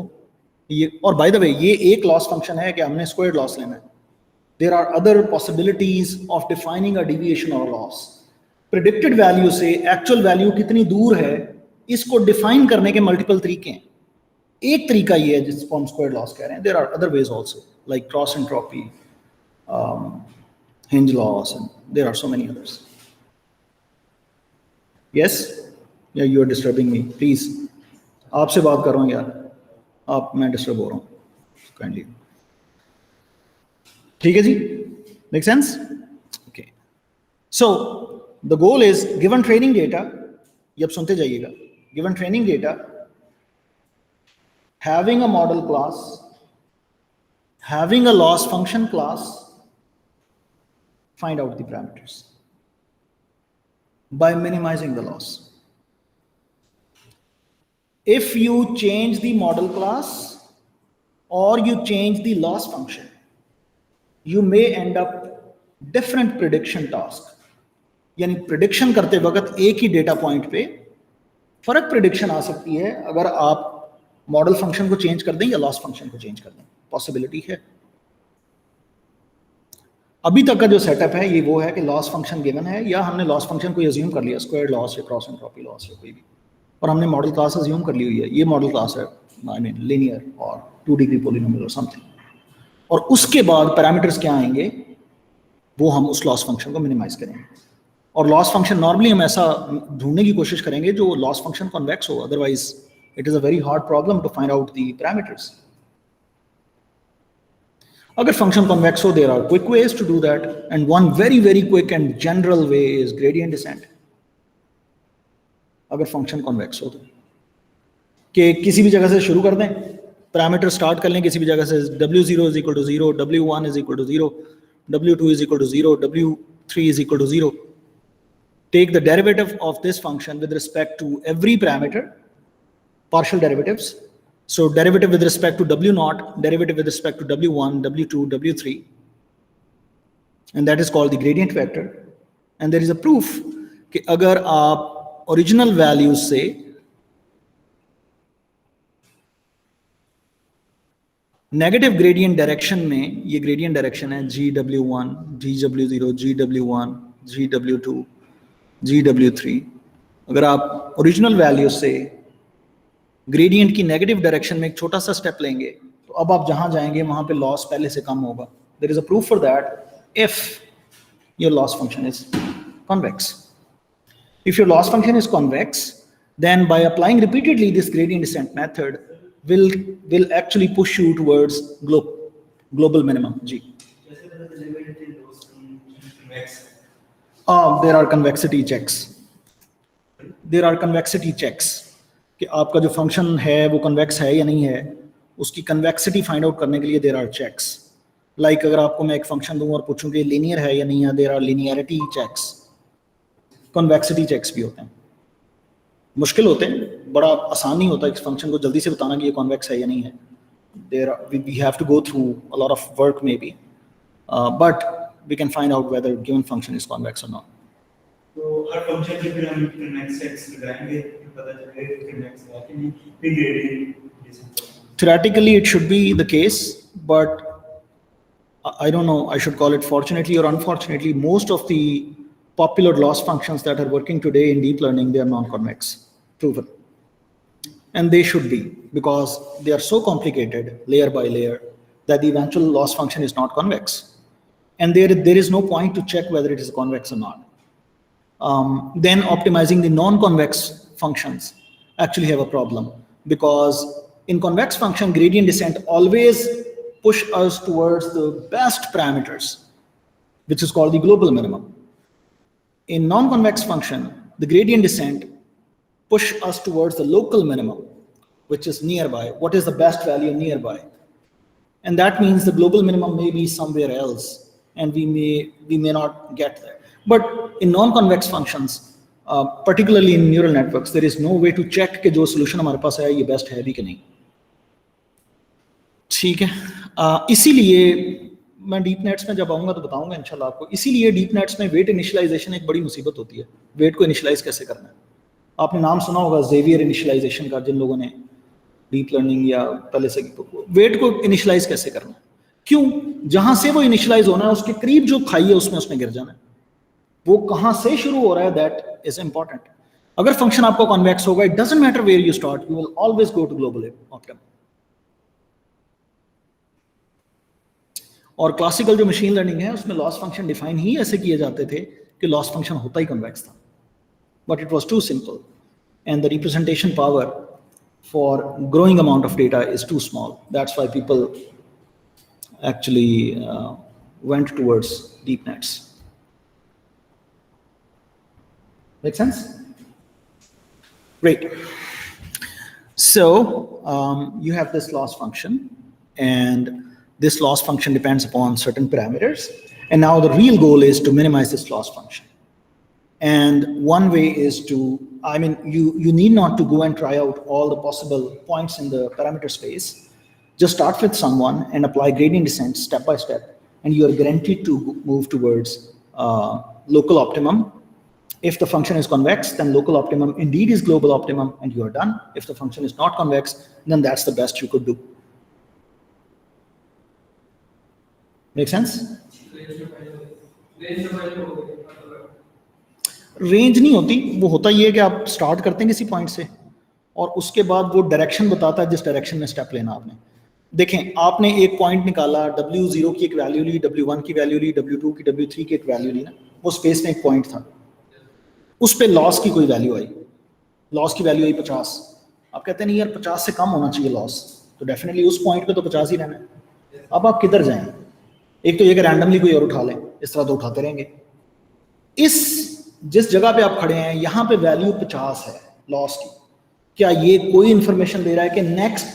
ये, और बाय द वे ये एक लॉस फंक्शन है कि हमने स्क्वायर लॉस लेना है. There are other possibilities of defining a deviation और लॉस. प्रेडिक्टेड वैल्यू से एक्चुअल वैल्यू कितनी दूर है, इसको डिफाइन करने के मल्टीपल तरीके हैं. एक तरीका ये है जिसको हम स्क्वायर लॉस कह रहे हैं. There are other ways also, like cross entropy, hinge loss, and there are so many others. Yes? Yeah you are disturbing me, please. आपसे बात कर रहा हूँ यार, मैं डिस्टर्ब हो रहा हूँ, काइंडली. ठीक है जी? Make sense? Okay. So the goal is given training data, ये अब सुनते जाइएगा. Given training data, having a model class, having a loss function class, find out the parameters by minimizing the loss. If you change the model class or you change the loss function, you may end up different prediction task. यानी prediction करते वक्त एक ही data point पे फर्क prediction आ सकती है अगर आप मॉडल फंक्शन को चेंज कर दें या लॉस फंक्शन को चेंज कर दें. पॉसिबिलिटी है. अभी तक का जो सेटअप है ये वो है कि लॉस फंक्शन गिवन है, या हमने लॉस फंक्शन को अज्यूम कर लिया, स्क्वायर लॉस या क्रॉस एंट्रोपी लॉस या कोई भी, और हमने मॉडल क्लास अज्यूम कर ली हुई है. ये मॉडल क्लास है, आई मीन लीनियर और 2 डिग्री पॉलिनोमियल और समथिंग. और उसके बाद पैरामीटर्स क्या आएंगे, वो हम उस लॉस फंक्शन को मिनिमाइज करेंगे। और लॉस फंक्शन नॉर्मली हम ऐसा ढूंढने की कोशिश करेंगे जो लॉस फंक्शन कॉन्वेक्स हो, otherwise it is a very hard problem to find out the parameters. अगर फंक्शन कॉन्वेक्स हो, there are quick ways to do that, and one very quick and general way is gradient descent. अगर function convex हो तो कि किसी भी जगह से शुरू कर दें, पैरामीटर स्टार्ट कर लें किसी भी जगह से, w0 is equal to 0, w1 is equal to 0, w2 is equal to 0, w3 is equal to 0. Take the derivative of this function with respect to every parameter, partial derivatives. So derivative with respect to w0, derivative with respect to w1, w2, w3, and that is called the gradient vector. And there is a proof कि अगर आप original values से negative gradient direction में, ये gradient direction है GW1, GW0, GW1, GW2, GW3, अगर आप original value से ग्रेडियंट की नेगेटिव डायरेक्शन में एक छोटा सा स्टेप लेंगे तो अब आप जहां जाएंगे वहां पे लॉस पहले से कम होगा। There is a proof for that if your loss function is convex. If your loss function is convex, then by applying repeatedly this gradient descent method will actually push you towards global minimum. जी, there are convexity checks. There are convexity checks कि आपका जो function है वो convex है या नहीं है, उसकी कन्वेक्सिटी फाइंड आउट करने के लिए देयर आर चेक्स। लाइक अगर आपको मैं एक फंक्शन दूं और पूछूं कि लीनियर है या नहीं है, there are linearity checks. Convexity checks भी होते हैं, मुश्किल होते हैं, बड़ा आसान नहीं होता इस फंक्शन को जल्दी से बताना कि ये कॉन्वेक्स है या नहीं है। we have to go through a lot of work maybe, but we can find out whether given function is convex or not. तो हर फंक्शन के फिर हम कन्वेक्स एक्स लगाएंगे तो पता चलेगा कन्वेक्स है कि नहीं, फिर gradient. Theoretically it should be the case, but I don't know, I should call it fortunately or unfortunately, most of the popular loss functions that are working today in deep learning, they are non-convex, proven. And they should be, because they are so complicated layer by layer that the eventual loss function is not convex. And there is no point to check whether it is convex or not. Then optimizing the non-convex functions actually have a problem, because in convex function, gradient descent always push us towards the best parameters, which is called the global minimum. In non-convex function, the gradient descent push us towards the local minimum, which is nearby. What is the best value nearby? And that means the global minimum may be somewhere else, and we may not get there. But in non-convex functions, particularly in neural networks, there is no way to check कि जो solution हमारे पास है ये best है भी कि नहीं। ठीक है, इसीलिए मैं डीप नेट्स में जब आऊँगा तो बताऊँगा इंशाल्लाह आपको। इसीलिए डीप नेट्स में वेट इनिशियलाइजेशन एक बड़ी मुसीबत होती है। वेट को इनिशियलाइज कैसे करना है, आपने नाम सुना होगा जेवियर इनिशियलाइजेशन का, जिन लोगों ने डीप लर्निंग या पहले से, वेट को इनिशियलाइज कैसे करना है, क्यों, जहां से वो इनिशियलाइज होना है उसके करीब जो खाई है उसमें उसने गिर जाना है। वो कहां से शुरू हो रहा है, दैट इज इंपॉर्टेंट। अगर फंक्शन आपका कॉन्वेक्स होगा, it doesn't matter where you start, you will always go to global optimum. और क्लासिकल जो मशीन लर्निंग है उसमें लॉस फंक्शन डिफाइन ही ऐसे किए जाते थे कि लॉस फंक्शन होता ही कन्वेक्स था, but it was too simple and the representation power for growing amount of data is too small. That's why people actually went towards deep nets. Make sense? Great. So you have this loss function, and this loss function depends upon certain parameters, and now the real goal is to minimize this loss function. And one way is to, I mean, you need not to go and try out all the possible points in the parameter space. Just start with someone and apply gradient descent step by step, and you are guaranteed to move towards local optimum. If the function is convex, then local optimum indeed is global optimum, and you are done. If the function is not convex, then that's the best you could do. Make sense? Range नहीं होती, वो होता ये है कि आप start करते हैं किसी पॉइंट से और उसके बाद वो डायरेक्शन बताता है जिस डायरेक्शन में स्टेप लेना आपने। देखें, आपने एक पॉइंट निकाला, W0 की एक वैल्यू ली, W1 की वैल्यू ली, W2 की, W3 की एक वैल्यू ली ना, वो स्पेस में एक पॉइंट था, उस पे लॉस की कोई वैल्यू आई, लॉस की वैल्यू आई 50। आप कहते हैं नहीं यार 50 से कम होना चाहिए लॉस, तो डेफिनेटली उस पॉइंट पे तो 50 ही रहना है। अब आप किधर जाएं? एक तो ये कि रैंडमली कोई और उठा लें, इस तरह तो उठाते रहेंगे। इस जिस जगह पे आप खड़े हैं यहाँ पे वैल्यू 50 है लॉस की, क्या ये कोई इंफॉर्मेशन दे रहा है कि नेक्स्ट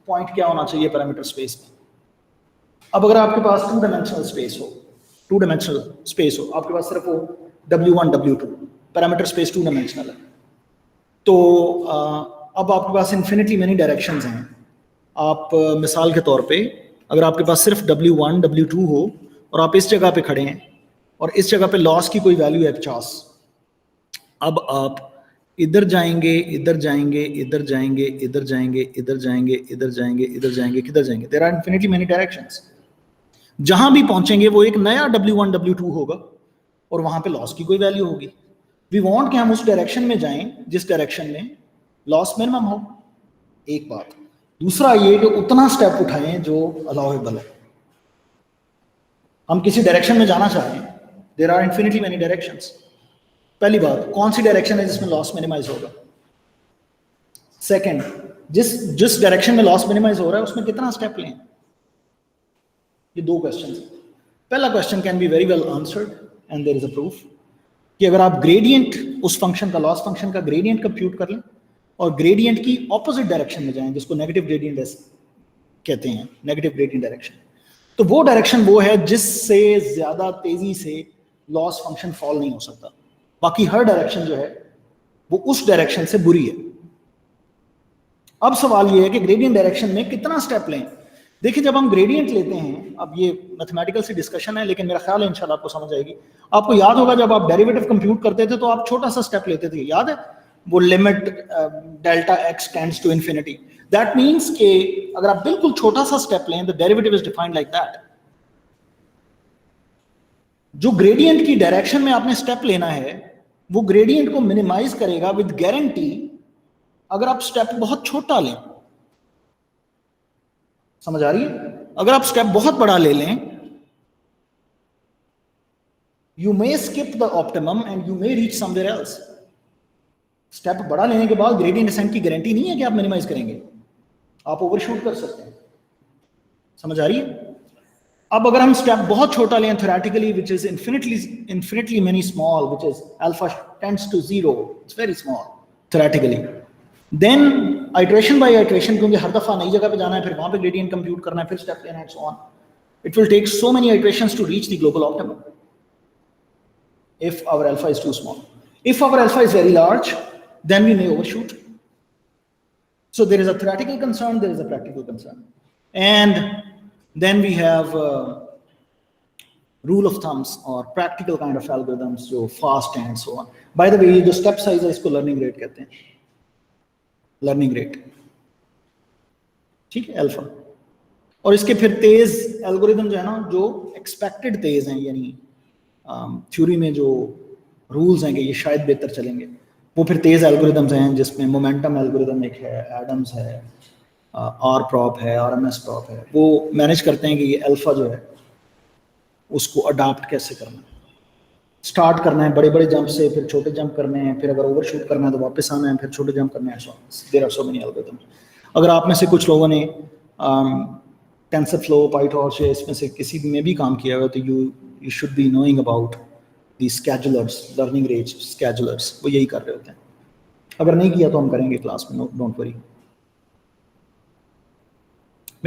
पॉइंट क्या होना चाहिए पैरामीटर स्पेस में? अब अगर आपके पास टू डायमेंशनल स्पेस हो, आपके पास सिर्फ वो W1 W2 parameter space two dimensional है, तो अब आपके पास इन्फिनिटली मेनी डायरेक्शंस हैं। आप मिसाल के तौर पे अगर आपके पास सिर्फ W1 W2 हो और आप इस जगह पे खड़े हैं और इस जगह पे लॉस की कोई वैल्यू है 50, अब आप इधर जाएंगे, इधर जाएंगे, इधर जाएंगे, इधर जाएंगे, इधर जाएंगे, इधर जाएंगे, इधर जाएंगे, किधर जाएंगे? There are infinitely many directions. जहां भी पहुंचेंगे वो एक नया W1 W2 होगा और वहां पे लॉस की कोई वैल्यू होगी। वी वांट कि हम उस डायरेक्शन में जाएं जिस डायरेक्शन में लॉस मिनिमम हो, एक बात। दूसरा ये कि उतना स्टेप उठाएं जो अलाउएबल है। हम किसी डायरेक्शन में जाना चाह रहे हैं, there are infinitely many directions. पहली बात, कौन सी डायरेक्शन है जिसमें लॉस मिनिमाइज होगा? सेकंड, जिस डायरेक्शन में लॉस मिनिमाइज हो रहा है उसमें कितना स्टेप लें? ये दो क्वेश्चन हैं। पहला question can be very well answered and there is a proof कि अगर आप ग्रेडियंट उस फंक्शन का, लॉस फंक्शन का ग्रेडियंट कंप्यूट कर लें और ग्रेडियंट की ऑपोजिट डायरेक्शन में जाएं, जिसको नेगेटिव ग्रेडियंट कहते हैं, नेगेटिव ग्रेडियंट डायरेक्शन, तो वो डायरेक्शन वो है जिससे ज्यादा तेजी से लॉस फंक्शन फॉल नहीं हो सकता। बाकी हर डायरेक्शन जो है वो उस डायरेक्शन से बुरी है। अब सवाल ये है कि ग्रेडियंट डायरेक्शन में कितना स्टेप लें। देखिए, जब हम ग्रेडियंट लेते हैं, अब ये मैथमेटिकल सी डिस्कशन है लेकिन मेरा ख्याल है इंशाल्लाह आपको समझ आएगी। आपको याद होगा जब आप डेरिवेटिव कंप्यूट करते थे तो आप छोटा सा स्टेप लेते थे, याद है? वो limit delta x tends to infinity. That means कि अगर आप बिल्कुल छोटा सा स्टेप लें, the derivative is defined like that. जो ग्रेडियंट की डायरेक्शन में आपने स्टेप लेना है वो ग्रेडियंट को मिनिमाइज करेगा विद गारंटी अगर आप स्टेप बहुत छोटा लें। समझ आ रही है? अगर आप स्टेप बहुत बड़ा ले लें, you may skip the optimum and you may reach somewhere else. Step बड़ा लेने के बाद ग्रेडियंट डिसेंट की गारंटी नहीं है कि आप मिनिमाइज करेंगे, आप ओवरशूट कर सकते हैं। समझ आ रही है? अब अगर हम स्टेप बहुत छोटा लें theoretically, which is infinitely many small, which is alpha tends to 0, it's very small theoretically, then iteration by iteration, क्योंकि हर दफा नई जगह पे जाना है, फिर वहां पे ग्रेडियंट कंप्यूट करना है, फिर स्टेप लेना है, so on, it will take so many iterations to reach the global optimum if our alpha is too small. If our alpha is very large, then we may overshoot. So there is a theoretical concern, there is a practical concern, and then we have rule of thumbs or practical kind of algorithms, so fast and so on. By the way, the step size है, इसको learning rate कहते हैं, learning rate, ठीक है, alpha. और इसके फिर तेज algorithm जो है ना, जो एक्सपेक्टेड तेज हैं, यानी थ्योरी में जो रूल्स हैं कि ये शायद बेहतर चलेंगे, वो फिर तेज एल्गोरिथम्स हैं, जिसमें मोमेंटम एल्गोरिथम एक है, एडम्स है, आर प्रॉप है, आरएमएस प्रॉप है। वो मैनेज करते हैं कि ये अल्फा जो है उसको अडाप्ट कैसे करना है, स्टार्ट करना है बड़े बड़े जंप से, फिर छोटे जंप करने हैं, फिर अगर ओवरशूट करना है तो वापस आना है, फिर छोटे जंप करने हैं। There are so many algorithms. अगर आप में से कुछ लोगों ने टेंसरफ्लो, पाइटॉर्च, इसमें से किसी में भी काम किया हुआ, तो you should be knowing about the schedulers, learning rate schedulers, वो यही कर रहे होते हैं। अगर नहीं किया तो हम करेंगे क्लास में, don't worry.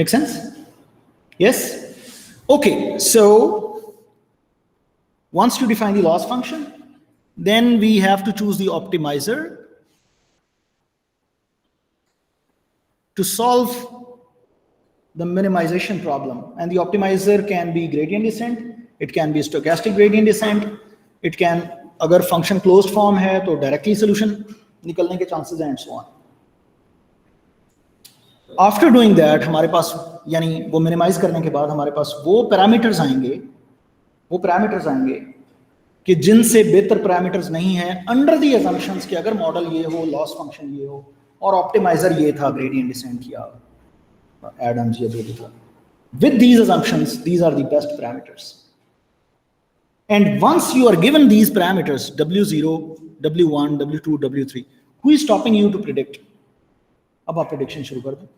Make sense? Yes? Okay, so once you define the loss function, then we have to choose the optimizer to solve the minimization problem, and the optimizer can be gradient descent, it can be stochastic gradient descent, it can, अगर function closed form है तो directly solution निकलने के chances हैं, and so on. After doing that, हमारे पास, यानी वो minimize करने के बाद हमारे पास वो parameters आएंगे कि जिनसे बेहतर parameters नहीं है, under the assumptions कि अगर मॉडल ये हो, loss function ये हो और optimizer ये था, gradient descent किया, Adams या जो भी था. With these assumptions, these are the best parameters. And once you are given these parameters, W0, W1, W2, W3, who is stopping you to predict? अब आप prediction शुरू कर दो.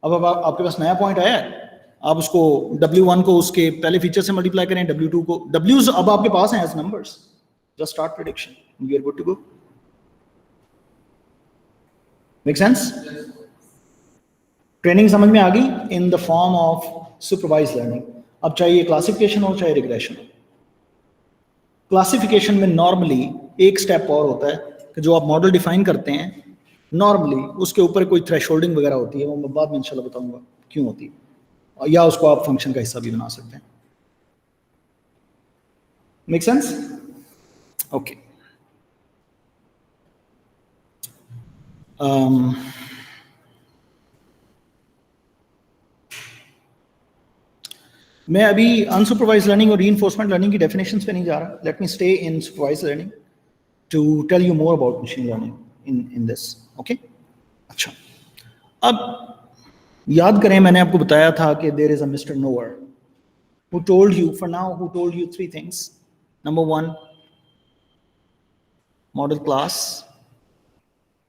अब आपके पास नया पॉइंट आया है, आप उसको W1 को उसके पहले फीचर से मल्टीप्लाई करें, W2 को, W's अब आपके पास हैं as numbers. Just start prediction. You are good to go. Make sense? Training समझ में आ गई in the form of supervise learning. अब चाहे ये क्लासिफिकेशन हो चाहे रिग्रेशन हो. क्लासिफिकेशन में नॉर्मली एक स्टेप और होता है कि जो आप मॉडल डिफाइन करते हैं, नॉर्मली उसके ऊपर कोई थ्रेशोल्डिंग वगैरह होती है, वो मैं बाद में इंशाल्लाह बताऊंगा क्यों होती है, या उसको आप फंक्शन का हिस्सा भी बना सकते हैं. Make sense? ओके. मैं अभी अनसुपरवाइज लर्निंग और रीइंफोर्समेंट लर्निंग की डेफिनेशंस पे नहीं जा रहा. Let me stay in supervised learning to tell you more about machine learning in this. Okay. अच्छा, अब याद करें, मैंने आपको बताया था कि देयर इज अ मिस्टर नोअर who told you, for now, who told you 3 things. Number 1, model class.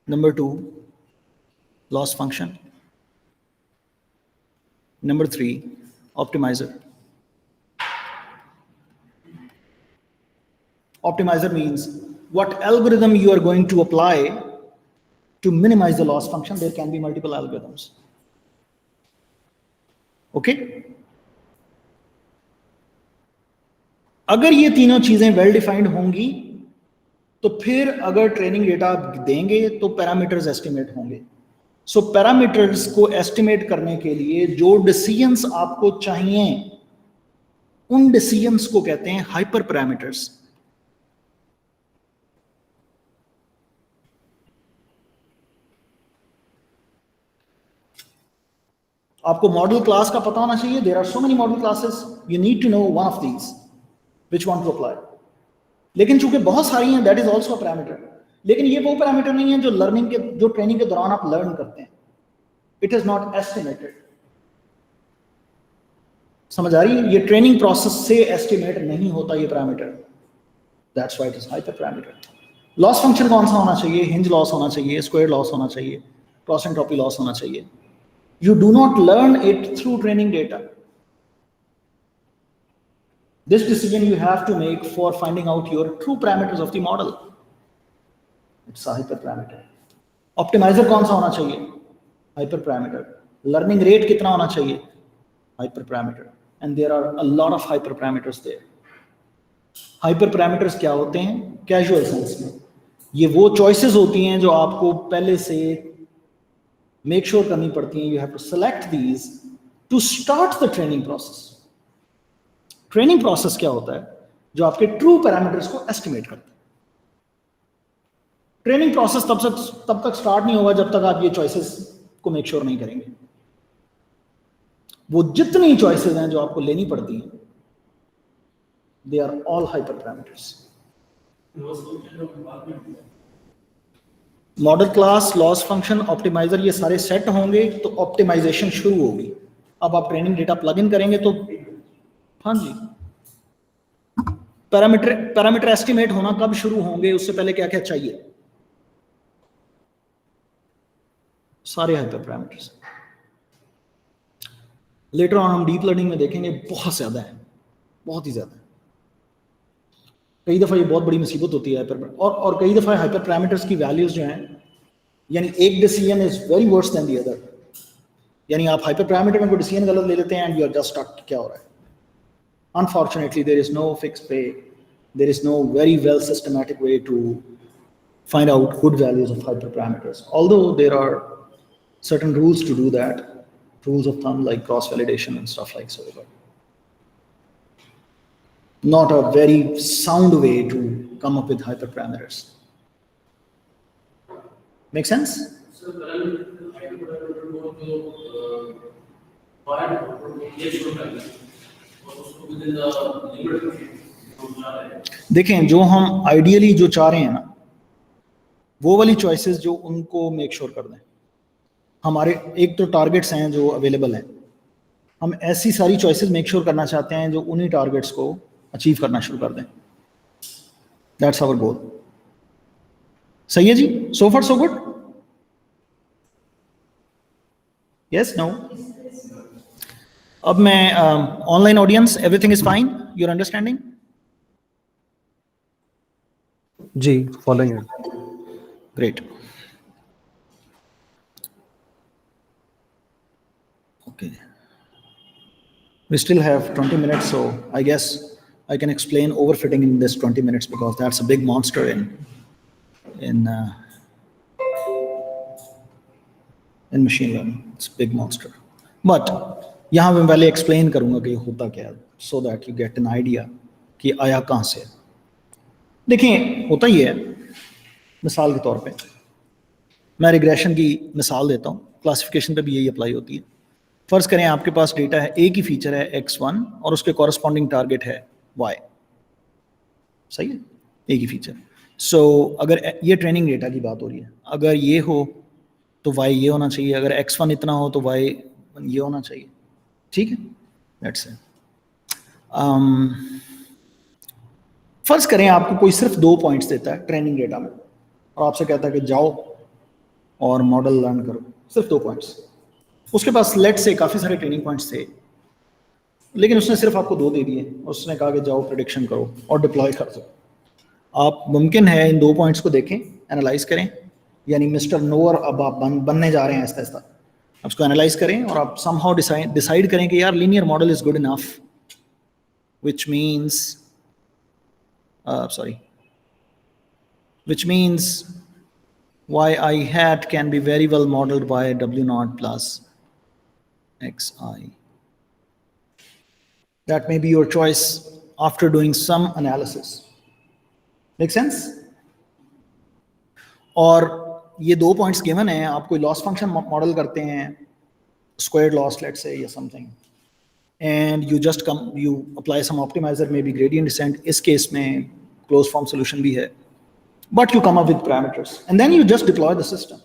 Number 2, loss function. Number 3, optimizer. Optimizer means what algorithm you are going to apply to minimize the loss function. There can be multiple algorithms. Okay? अगर ये तीनों चीजें well defined होंगी तो फिर अगर training data आप देंगे तो पैरामीटर्स एस्टिमेट होंगे. सो पैरामीटर्स को एस्टिमेट करने के लिए जो डिसीजंस आपको चाहिए, उन डिसीजंस को कहते हैं हाइपर पैरामीटर्स. आपको मॉडल क्लास का पता होना चाहिए. There are so many model classes, you need to know one of these which one to apply. लेकिन चूंकि बहुत सारी हैं, that is also a parameter. लेकिन ये वो पैरामीटर नहीं है जो लर्निंग के, जो ट्रेनिंग के दौरान आप लर्न करते हैं. It is not estimated. समझ आ रही है? ये ट्रेनिंग प्रोसेस से एस्टिमेट नहीं होता ये parameter. That's why it is hyper parameter. Loss function कौन सा होना चाहिए? हिंज लॉस होना चाहिए, स्क्वायर लॉस होना चाहिए, क्रॉस एंट्रोपी लॉस होना चाहिए. You do not learn it through training data. This decision you have to make for finding out your true parameters of the model. It's a hyperparameter. Optimizer कौन सा होना चाहिए? Hyperparameter. Learning rate कितना होना चाहिए? Hyperparameter. And there are a lot of hyperparameters there. Hyperparameters क्या होते हैं? Casual sense में ये वो choices होती हैं जो आपको पहले से make sure करनी पड़ती हैं. You have to select these to start the training process. Training process क्या होता है? जो आपके ट्रू पैरामीटर्स को एस्टिमेट करता है. ट्रेनिंग प्रोसेस तब तक स्टार्ट नहीं होगा जब तक आप ये चॉइसेस को मेक श्योर नहीं करेंगे. वो जितनी चॉइसेस हैं जो आपको लेनी पड़ती हैं, they are all hyper parameters. Model class, loss function, optimizer, ये सारे सेट होंगे तो ऑप्टिमाइजेशन शुरू होगी. अब आप ट्रेनिंग डेटा प्लग इन करेंगे तो हाँ जी, पैरामीटर एस्टिमेट होना कब शुरू होंगे, उससे पहले क्या क्या चाहिए? सारे हाइपर पैरामीटर्स. लेटर ऑन हम डीप लर्निंग में देखेंगे, बहुत ज्यादा है, बहुत ही ज्यादा है. कई दफा ये बहुत बड़ी मुसीबत होती है और कई दफा हाइपर पैरामीटर्स की वैल्यूज जो हैं, यानी एक decision is very worse than the other. यानी आप हाइपर पैरामीटर में कोई डिसीजन गलत ले लेते हैं and you are just stuck. क्या हो रहा है? Unfortunately, there is no fixed way. There is no very well systematic way to find out good values of hyperparameters. Although there are certain rules to do that, rules of thumb like cross-validation and stuff like so. But not a very sound way to come up with hyperparameters. Make sense? So, देखें, जो हम ideally जो चाह रहे हैं ना, वो वाली चॉइसेस जो उनको मेक श्योर कर दें. हमारे एक तो टारगेट्स हैं जो अवेलेबल हैं, हम ऐसी सारी चॉइसेस मेक श्योर करना चाहते हैं जो उन्हीं टारगेट्स को अचीव करना शुरू कर दें। That's our goal. सही है जी, so far so good? Yes, no? अब मैं online audience, everything is fine, your understanding? जी, फॉलोइंग है। Great. Okay. We still have 20 minutes, so I guess I can explain overfitting in this 20 minutes because that's a big monster in machine learning. It's a big monster. But यहाँ मैं पहले explain करूँगा कि होता क्या है, so that you get an idea कि आया कहाँ से। देखिए, होता ही है, मिसाल के तौर पे मैं रिग्रेशन की मिसाल देता हूँ, क्लासिफिकेशन पे भी यही अप्लाई होती है। फर्ज करें आपके पास डेटा है, ए की फीचर है x1 और उसके कॉरस्पॉन्डिंग टारगेट है y। सही है, ए की फीचर। सो अगर ये ट्रेनिंग डेटा की बात हो रही है, अगर ये हो तो y ये होना चाहिए, अगर x1 इतना हो तो y ये होना चाहिए। ठीक है, दैट्स इट। फर्ज करें आपको कोई सिर्फ 2 पॉइंट्स देता है ट्रेनिंग डेटा में और आपसे कहता है कि जाओ और मॉडल लर्न करो, सिर्फ 2 पॉइंट्स। उसके पास लेट से काफ़ी सारे ट्रेनिंग पॉइंट्स थे, लेकिन उसने सिर्फ आपको 2 दे दिए। उसने कहा कि जाओ प्रेडिक्शन करो और डिप्लॉय कर दो। आप मुमकिन है इन 2 पॉइंट्स को देखें, एनालाइज करें, यानी मिस्टर नोअर अब आप बनने जा रहे हैं आहिस्ता आहिस्ता। आप उसको एनालाइज करें और आप समहाउ डिसाइड करें कि यार linear model is good enough, which means y I hat can be very well modeled by W0 plus xi. That may be your choice after doing some analysis. Make sense? और ये 2 points given हैं, आप कोई loss function model करते हैं, squared loss let's say या something, and you apply some optimizer, maybe gradient descent, इस case में closed form solution भी है, but you come up with parameters and then you just deploy the system.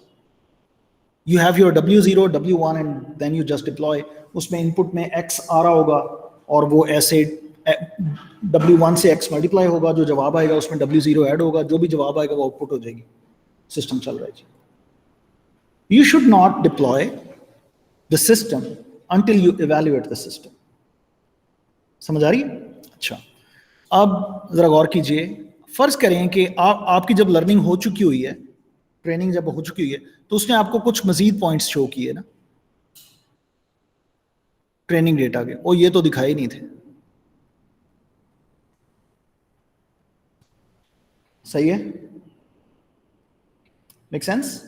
You have your W0, W1 and then you just deploy. उसमें input में x आ रहा होगा और वो ऐसे W1 से x मल्टीप्लाई होगा, जो जवाब आएगा उसमें W0 ऐड होगा, जो भी जवाब आएगा वो आउटपुट हो जाएगी, सिस्टम चल रहा है जी। You should not deploy the system until you evaluate the system. समझ आ रही है? अच्छा, अब जरा गौर कीजिए। फर्ज करें कि आपकी जब लर्निंग हो चुकी हुई है, ट्रेनिंग जब हो चुकी हुई है, तो उसने आपको कुछ मजीद पॉइंट्स शो किए ना ट्रेनिंग डेटा के, और ये तो दिखाए नहीं थे। सही है? Make sense?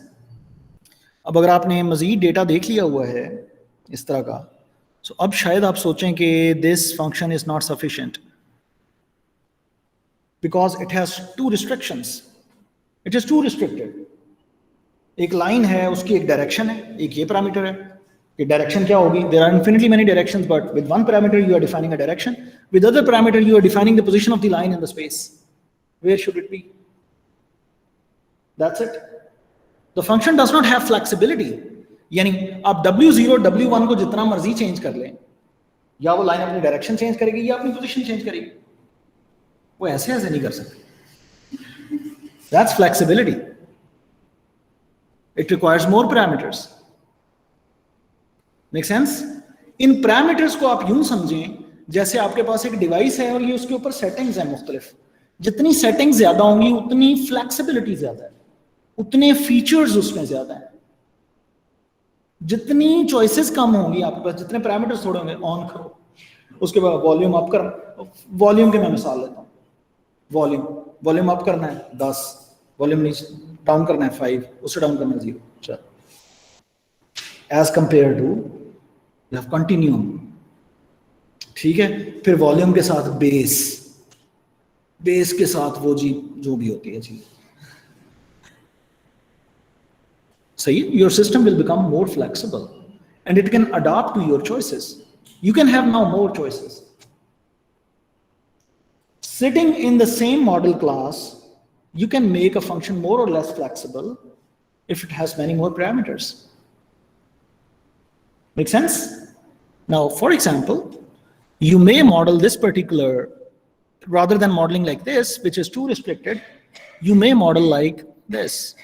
अब अगर आपने मजीद डेटा देख लिया हुआ है इस तरह का, तो अब शायद आप सोचें कि this function is not sufficient because it has 2 restrictions. It is too restricted. एक लाइन है, उसकी एक डायरेक्शन है, एक ये पैरामीटर है कि डायरेक्शन क्या होगी। There are infinitely many directions, but with one parameter you are defining a direction. With other parameter you are defining the position of the line in the space. Where should it be? That's it. The function does not have flexibility. यानी आप W0, W1 को जितना मर्जी change कर लें, या वो line अपनी डायरेक्शन चेंज करेगी या अपनी पोजीशन चेंज करेगी, वो ऐसे नहीं कर सकते। That's flexibility. It requires more parameters. Make sense? In parameters को आप यूं समझें जैसे आपके पास एक डिवाइस है और ये उसके ऊपर सेटिंग्स हैं मुख्तलिफ। जितनी सेटिंग्स ज्यादा होंगी उतनी फ्लेक्सिबिलिटी ज्यादा है, उतने फीचर्स उसमें ज्यादा है। जितनी चॉइसेस कम होंगी आपके पास, जितने पैरामीटर्स थोड़े होंगे, ऑन करो, उसके बाद वॉल्यूम अप कर। वॉल्यूम की मैं मिसाल लेता हूँ। वॉल्यूम अप करना है 10, वॉल्यूम नीचे डाउन करना है 5, उससे डाउन करना है 0। चलो, as compare to you have continuum. ठीक है, फिर वॉल्यूम के साथ बेस के साथ वो जी जो भी होती है चीज। सही, your system will become more flexible and it can adopt to your choices. You can have now more choices. Sitting in the same model class, you can make a function more or less flexible if it has many more parameters. Make sense? Now, for example, you may model this particular, rather than modeling like this, which is too restricted, you may model like this.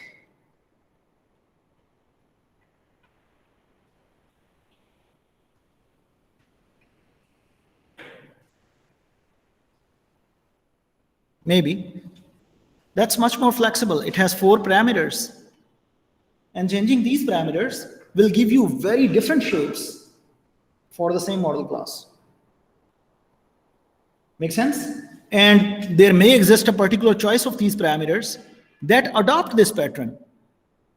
Maybe. That's much more flexible. It has 4 parameters. And changing these parameters will give you very different shapes for the same model class. Make sense? And there may exist a particular choice of these parameters that adopt this pattern,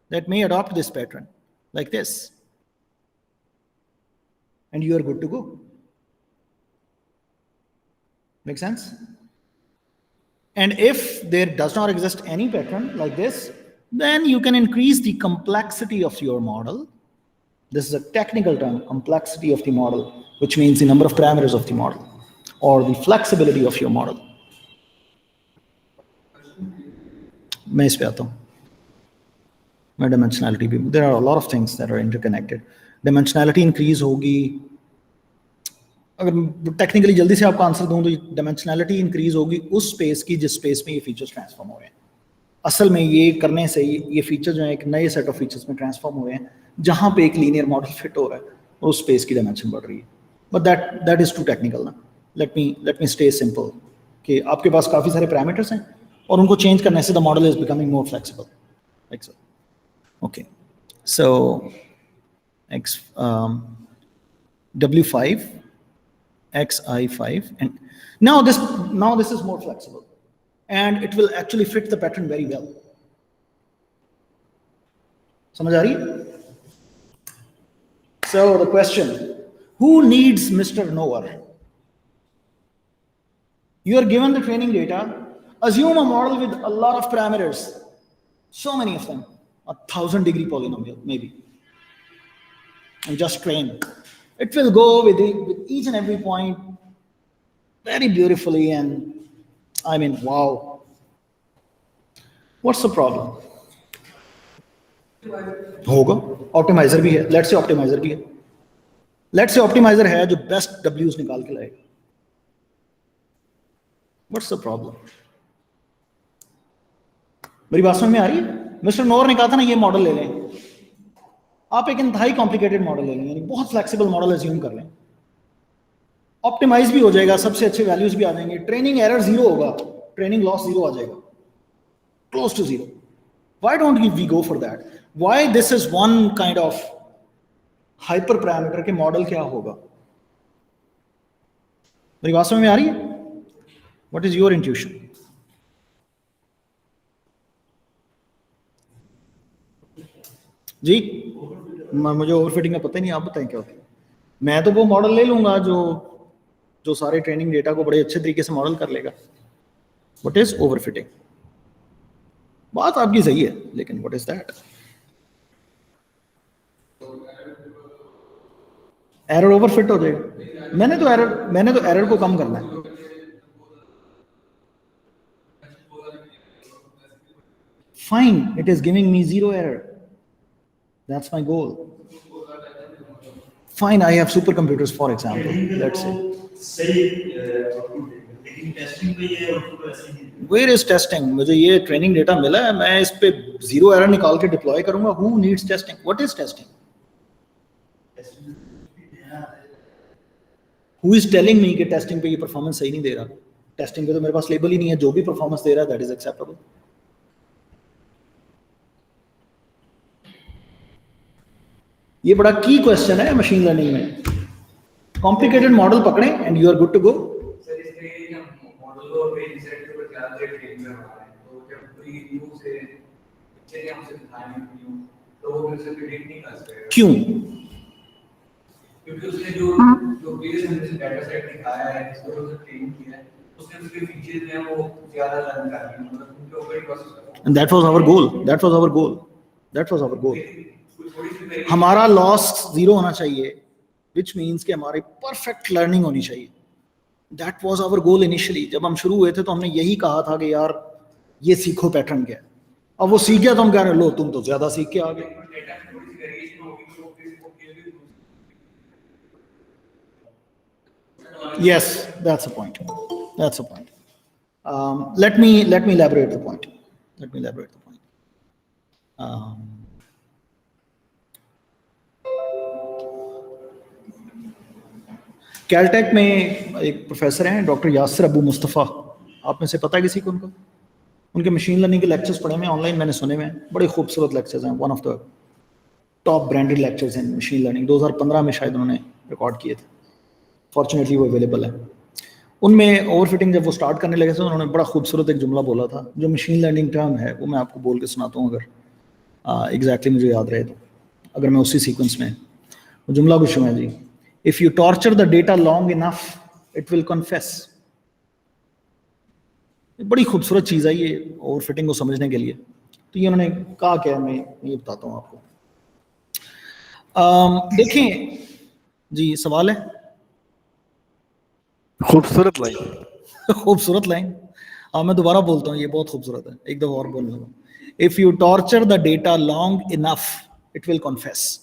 that may adopt this pattern, like this. And you are good to go. Make sense? And if there does not exist any pattern like this, then you can increase the complexity of your model. This is a technical term, complexity of the model, which means the number of parameters of the model or the flexibility of your model. मैं इस पे आता हूँ. Dimensionality भी. There are a lot of things that are interconnected. Dimensionality increase होगी. अगर technically जल्दी से आपको आंसर दूं तो डायमेंशनैलिटी इंक्रीज होगी उस स्पेस की जिस स्पेस में ये फीचर्स ट्रांसफॉर्म हो रहे हैं. असल में ये करने से ये फीचर जो है एक नए सेट ऑफ फीचर्स में ट्रांसफॉर्म हो रहे हैं जहां पे एक लीनियर मॉडल फिट हो रहा है और उस स्पेस की डायमेंशन बढ़ रही है. But that is too technical ना. लेट मी स्टे सिंपल कि आपके पास काफी सारे पैरामीटर्स हैं और उनको चेंज करने से the model is becoming more flexible like so. Okay, so W5 xi5, and now this is more flexible and it will actually fit the pattern very well. समझ आ रही है? So the question, who needs Mr. Knower? You are given the training data. Assume a model with a lot of parameters, so many of them, 1,000-degree polynomial maybe, and just train. It will go with each and every point very beautifully, and I mean, wow. What's the problem? होगा. Optimizer भी है. Let's say optimizer भी है. Let's say optimizer है जो best W's निकाल के लाएगा. What's the problem? मेरी बात समझ में आ रही है? मिस्टर नोर ने कहा था ना ये मॉडल ले लें. आप एक इंतहाई कॉम्प्लिकेटेड मॉडल ले लें, यानी बहुत फ्लेक्सिबल मॉडल एज्यूम कर लें, ऑप्टिमाइज भी हो जाएगा, सबसे अच्छे वैल्यूज भी आ जाएंगे, ट्रेनिंग एरर 0 होगा, ट्रेनिंग लॉस 0 आ जाएगा, close to 0. Why don't we go for that? Why this is one kind of hyper parameter के मॉडल क्या होगा? मेरी बात समझ में आ रही है? What is your intuition? जी, मुझे ओवरफिटिंग का पता ही नहीं, आप बताएं क्या होता है. मैं तो वो मॉडल ले लूंगा जो सारे ट्रेनिंग डेटा को बड़े अच्छे तरीके से मॉडल कर लेगा. What is overfitting? बात आपकी सही है, लेकिन what is that? Error overfit हो जाएगा. मैंने तो एरर को कम करना है. Fine, it is giving me 0 error. That's my goal. Fine, I have supercomputers, for example. Let's say. Where is testing? मुझे ये ट्रेनिंग डेटा मिला है, मैं इस पे 0 error निकाल के डिप्लॉय करूंगा. Who needs testing? What is testing? Who is telling me कि टेस्टिंग पे ये परफॉर्मेंस सही नहीं दे रहा? टेस्टिंग पे तो मेरे पास लेबल ही नहीं है, जो भी परफॉर्मेंस दे रहा है that is acceptable. ये बड़ा की क्वेश्चन है मशीन लर्निंग में. कॉम्प्लिकेटेड मॉडल पकड़े and you are good to go. Sir इसलिए हम मॉडल को पे इंसेट के ऊपर ध्यान दे ट्रेन में हमारा है, तो जब कोई न्यू से पिक्चर या हमसे दिखाने न्यू तो वो मुझसे प्रेडिक्ट नहीं कर सकते. क्यों? क्योंकि उसने जो प्रीवियस हमने डाटा सेट दिखाया है, जिसको उसने ट्रेन किया है, उसने उसके फीचर्स जो हैं वो ज्यादा लर्न कर लिए, मतलब उनके ऊपर process. And that was our goal. हमारा लॉस 0 होना चाहिए, विच मीन्स कि हमारी परफेक्ट लर्निंग होनी चाहिए. That was our goal initially. जब हम शुरू हुए थे तो हमने यही कहा था कि यार ये सीखो पैटर्न क्या है. अब वो सीख गया तो हम कह रहे लो तुम तो ज्यादा सीख के आ गए. Yes, that's the point. That's the point. Let me elaborate the point. Let me elaborate the point. Caltech में एक प्रोफेसर हैं डॉक्टर यासिर अबू मुस्तफ़ा, आप में से पता है किसी को उनको? उनके मशीन लर्निंग के लेक्चर्स पढ़े हैं ऑनलाइन, मैंने सुने हुए हैं, बड़े खूबसूरत लेक्चर्स हैं, one of the top branded lectures in machine learning, 2015 में शायद उन्होंने रिकॉर्ड किए थे, फॉर्चुनेटली वो अवेलेबल है। उनमें ओवरफिटिंग जब वो स्टार्ट करने लगे थे उन्होंने बड़ा खूबसूरत एक जुमला बोला था, जो मशीन लर्निंग टर्म है वो मैं आपको बोल के सुनाता हूँ अगर एग्जैक्टली मुझे याद रहे तो, अगर मैं उसी सीक्वेंस में। वो जुमला कुछ है जी, if you torture the data long enough it will confess. बड़ी खूबसूरत चीज़ है ये ओवरफिटिंग को समझने के लिए। तो ये उन्होंने कहा क्या, मैं ये बताता हूँ आपको। देखें जी, सवाल है? खूबसूरत लाइन। खूबसूरत लाइन, मैं दोबारा बोलता हूँ, ये बहुत खूबसूरत है, एक दफा और बोल लूँगा। If you torture the data long enough it will confess.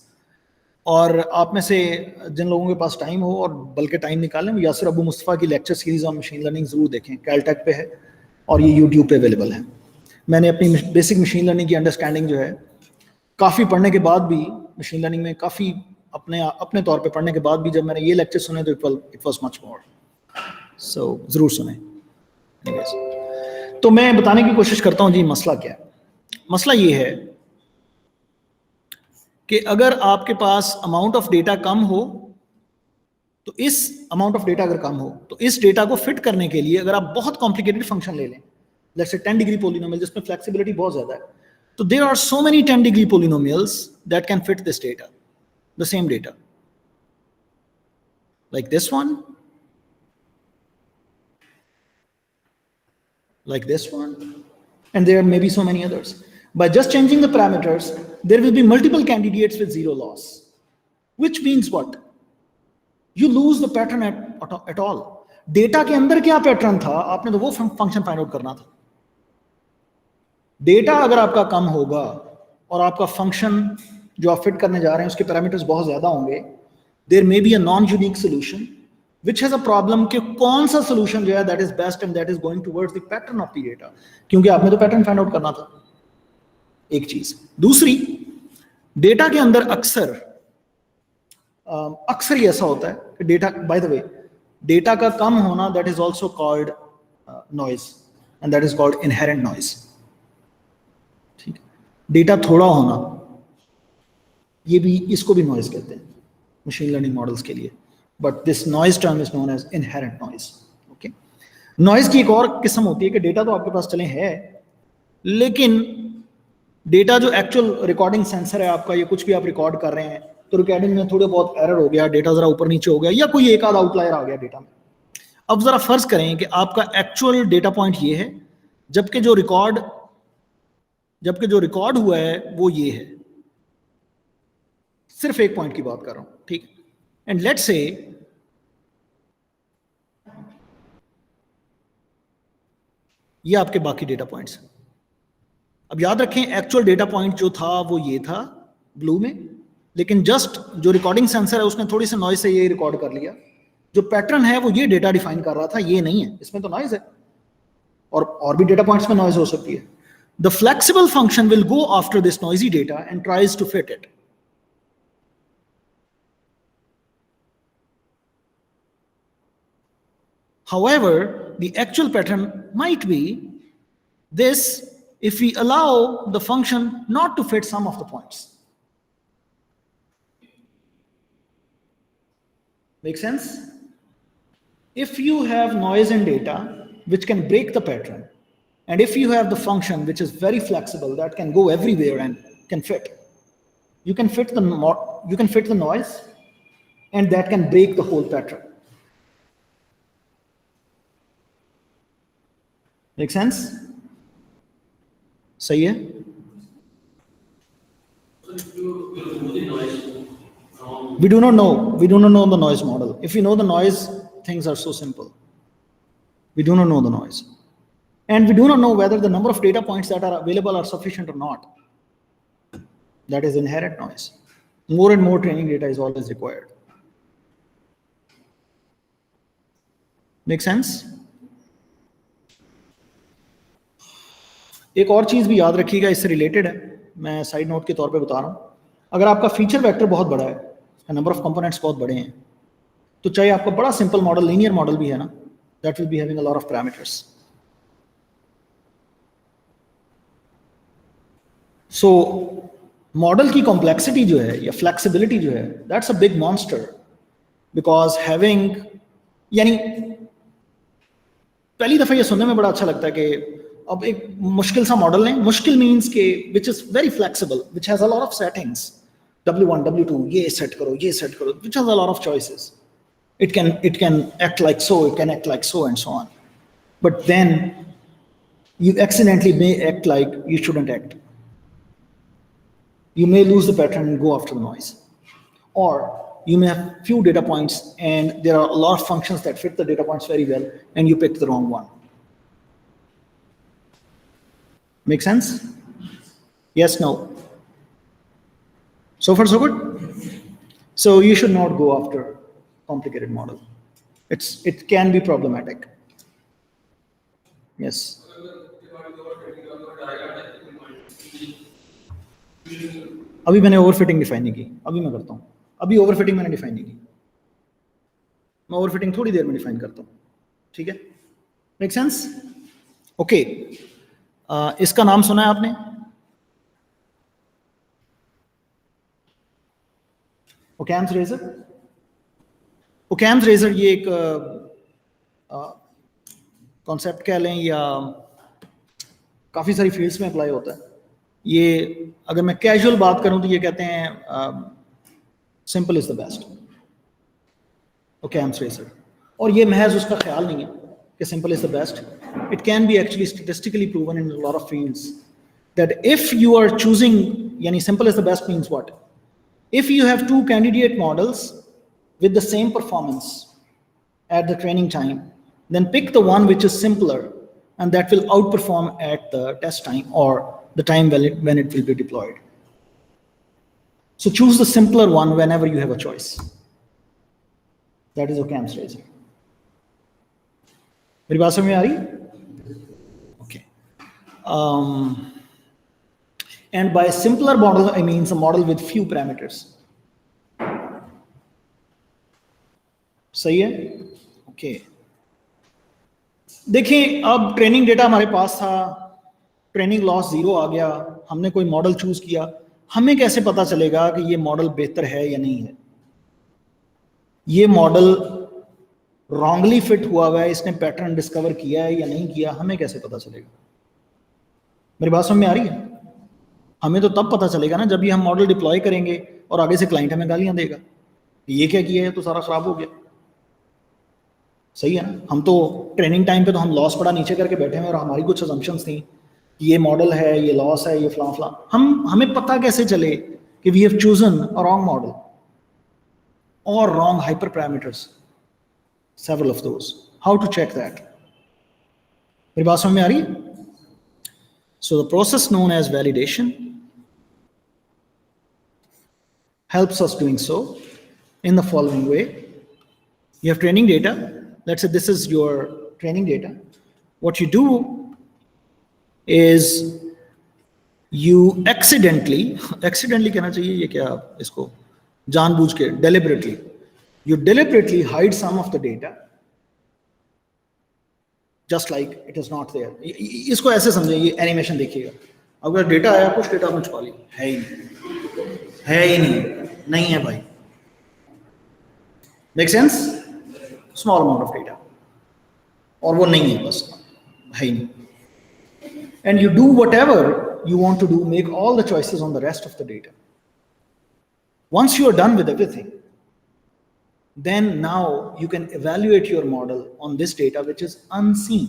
और आप में से जिन लोगों के पास टाइम हो और बल्कि टाइम निकालें, यासिर अबू मुस्तफ़ा की lecture series on machine learning ज़रूर देखें, कैलटेक पे है और ये यूट्यूब पे अवेलेबल है। मैंने अपनी बेसिक मशीन लर्निंग की अंडरस्टैंडिंग जो है काफ़ी पढ़ने के बाद भी, मशीन लर्निंग में काफ़ी अपने तौर पे पढ़ने के बाद भी, जब मैंने ये लेक्चर सुने तो इट वाज मच मोर। सो ज़रूर सुने। तो मैं बताने की कोशिश करता हूँ जी मसला क्या है। मसला ये है कि अगर आपके पास अमाउंट ऑफ डेटा कम हो, तो इस अमाउंट ऑफ डेटा अगर कम हो तो इस डेटा को फिट करने के लिए अगर आप बहुत कॉम्प्लिकेटेड फंक्शन ले लें, लेट्स से 10 डिग्री पोलिनोमियल जिसमें फ्लेक्सिबिलिटी बहुत ज्यादा है, तो there are so many 10 degree polynomials that can fit this data, the same data, like this one, like this one, and there may be so many others. By just changing the parameters, there will be multiple candidates with zero loss, which means what? You lose the pattern at all. Data के अंदर क्या pattern था, आपने तो वो function find out करना था। Data अगर आपका कम होगा और आपका फंक्शन जो आप फिट करने जा रहे हैं उसके पैरामीटर्स बहुत ज्यादा होंगे, there may be a non unique solution which has a problem कि कौन सा सोल्यूशन जो है that is best and that is going towards the pattern of the data, क्योंकि आपने तो पैटर्न फाइंड आउट करना था। एक चीज। दूसरी, डेटा के अंदर अक्सर ही ऐसा होता है कि data, by the way, data का कम होना that is also called noise and that is called inherent noise. ठीक है, डेटा थोड़ा होना, ये भी, इसको भी नॉइज कहते हैं मशीन लर्निंग मॉडल्स के लिए, but this noise term is known as inherent noise. Okay, noise की एक और किस्म होती है कि डेटा तो आपके पास चले है, लेकिन डेटा जो एक्चुअल रिकॉर्डिंग सेंसर है आपका, ये कुछ भी आप रिकॉर्ड कर रहे हैं तो रिकॉर्डिंग में थोड़े बहुत एरर हो गया, डेटा जरा ऊपर नीचे हो गया, या कोई एक आधा आउटलायर आ गया डेटा में। अब जरा फर्ज करें कि आपका एक्चुअल डेटा पॉइंट ये है, जबकि जो रिकॉर्ड हुआ है वो ये है। सिर्फ एक पॉइंट की बात कर रहा हूं, ठीक है। एंड लेट्स से ये आपके बाकी डेटा पॉइंट्स। अब याद रखें, एक्चुअल डेटा पॉइंट जो था वो ये था ब्लू में, लेकिन जस्ट जो रिकॉर्डिंग सेंसर है उसने थोड़ी सी नॉइज से ये रिकॉर्ड कर लिया। जो पैटर्न है वो ये डेटा डिफाइन कर रहा था, ये नहीं है, इसमें तो नॉइज है, और भी डेटा पॉइंट्स में नॉइज हो सकती है। The flexible function will go after this noisy data and tries to fit it. However, the actual pattern might be this if we allow the function not to fit some of the points. Make sense? If you have noise in data which can break the pattern, and if you have the function which is very flexible that can go everywhere and can fit, you can fit the noise, and that can break the whole pattern. Make sense? सही है? We do not know the noise model. If we know the noise, things are so simple. We do not know the noise. And we do not know whether the number of data points that are available are sufficient or not. That is inherent noise. More and more training data is always required. Make sense? एक और चीज भी याद रखिएगा, इससे related है, मैं side note के तौर पे बता रहा हूं। अगर आपका फीचर वेक्टर बहुत बड़ा है, नंबर ऑफ कंपोनेंट्स बहुत बड़े हैं, तो चाहे आपका बड़ा सिंपल मॉडल, लीनियर मॉडल भी है ना, that will be having a lot of parameters. So model की कॉम्प्लेक्सिटी जो है या फ्लेक्सिबिलिटी जो है, that's a big monster, because having, यानी पहली दफा ये सुनने में बड़ा अच्छा लगता है कि अब एक मुश्किल सा मॉडल लें, मुश्किल मीन्स के which is very flexible, which has a lot of settings, W1 W2 ये सेट करो, ये सेट करो, विच has a lot of choices, it can act like so, it can act like so, and so on, but then you accidentally may act like you shouldn't act. You may lose the pattern and go after the noise, or you may have few data points and there are a lot of functions that fit the data points very well and you picked the wrong one. Make sense? Yes, no? So far so good? So you should not go after complicated model. It can be problematic. Yes. अभी मैंने overfitting define नहीं की, अभी मैं करता हूँ। अभी overfitting मैंने डिफाइन नहीं की, मैं ओवरफिटिंग थोड़ी देर में डिफाइन करता हूँ, ठीक है? Make sense? ओके, इसका नाम सुना है आपने? ओकैम्स रेजर। ओकैम्स रेजर ये एक कॉन्सेप्ट कह लें या काफ़ी सारी फील्ड्स में अप्लाई होता है। ये अगर मैं कैजुअल बात करूं तो ये कहते हैं simple is the best, Occam's razor. और ये महज उसका ख्याल नहीं है कि simple is the best, it can be actually statistically proven in a lot of fields that if you are choosing, यानी simple is the best means what, if you have two candidate models with the same performance at the training time, then pick the one which is simpler and that will outperform at the test time or the time when it will be deployed. So choose the simpler one whenever you have a choice. That is Occam's razor. मेरी बात समझ में आ रही? Okay. And by a simpler model, I mean a model with few parameters. सही है? Okay. देखिए, अब ट्रेनिंग डेटा हमारे पास था, ट्रेनिंग लॉस 0 आ गया, हमने कोई मॉडल चूज किया, हमें कैसे पता चलेगा कि ये मॉडल बेहतर है या नहीं है? ये मॉडल रॉन्गली फिट हुआ है, इसने पैटर्न डिस्कवर किया है या नहीं किया, हमें कैसे पता चलेगा? मेरी बात समझ में आ रही है? हमें तो तब पता चलेगा ना जब ये हम मॉडल डिप्लॉय करेंगे और आगे से क्लाइंट हमें गालियां देगा, ये क्या किया है, तो सारा खराब हो गया। सही है ना? हम तो ट्रेनिंग टाइम पे तो हम लॉस बड़ा नीचे करके बैठे हैं और हमारी कुछ असम्पशंस थी कि ये मॉडल है, ये लॉस है, ये फला फला। हमें पता कैसे चले कि we have chosen a wrong model और wrong hyper parameters, several of those? How to check that? मेरी बात समझ में आ रही है? So the process known as validation helps us doing so in the following way. You have training data. Let's say this is your training data. What you do is you accidentally कहना चाहिए, ये क्या इसको जानबूझ के, deliberately hide some of the data just like it is not there. इसको ऐसे समझे, ये एनिमेशन देखिएगा, अगर डेटा आया, कुछ डेटा आपने छुपा लिया, है ही नहीं है भाई। Make sense? Small amount of data, और वो नहीं है, बस है ही नहीं। And you do whatever you want to do, make all the choices on the rest of the data. Once you are done with everything, then now you can evaluate your model on this data which is unseen.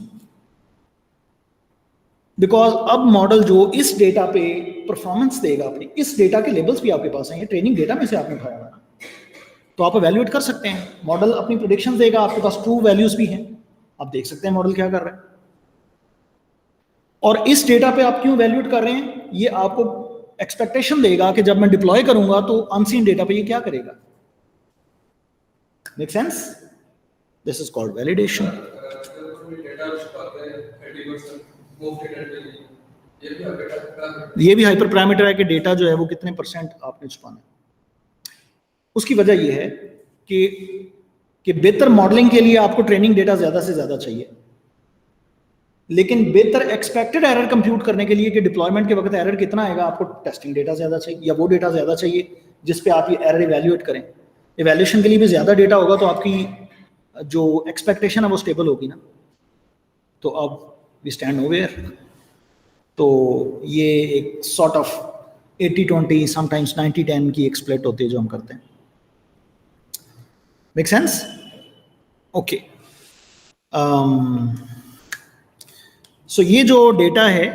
Because अब model जो इस data पे performance देगा अपनी, इस data के labels भी आपके पास हैं, ये ट्रेनिंग डेटा में से आपने उठाया है ना, तो आप एवेल्युएट कर सकते हैं। मॉडल अपनी प्रेडिक्शन देगा, आपके पास ट्रू वैल्यूज भी हैं, आप देख सकते हैं मॉडल क्या कर रहा है। और इस डेटा पे आप क्यों एवेल्युएट कर रहे हैं, ये आपको एक्सपेक्टेशन देगा कि जब मैं डिप्लॉय करूंगा तो अनसीन डेटा पे ये क्या करेगा। Make sense? This is called validation. ये भी हाइपर पैरामीटर है कि डेटा जो है वो कितने परसेंट आपने छुपाना है। उसकी वजह ये है कि बेहतर मॉडलिंग के लिए आपको ट्रेनिंग डेटा ज्यादा से ज्यादा चाहिए, लेकिन बेहतर एक्सपेक्टेड एरर कंप्यूट करने के लिए कि डिप्लॉयमेंट के वक्त एरर कितना आएगा, आपको टेस्टिंग डेटा ज्यादा चाहिए, या वो डेटा ज्यादा चाहिए जिस पे आप ये एरर इवैल्यूएट करें। इवैल्यूएशन के लिए भी ज्यादा डेटा होगा तो आपकी जो एक्सपेक्टेशन है वो स्टेबल होगी ना। तो अब वी स्टैंड ओवेयर। तो ये एक सॉर्ट ऑफ 80-20 समटाइम्स 90-10 की एक स्प्लिट होती है जो हम करते हैं। Make sense? ओके। सो ये जो डेटा है,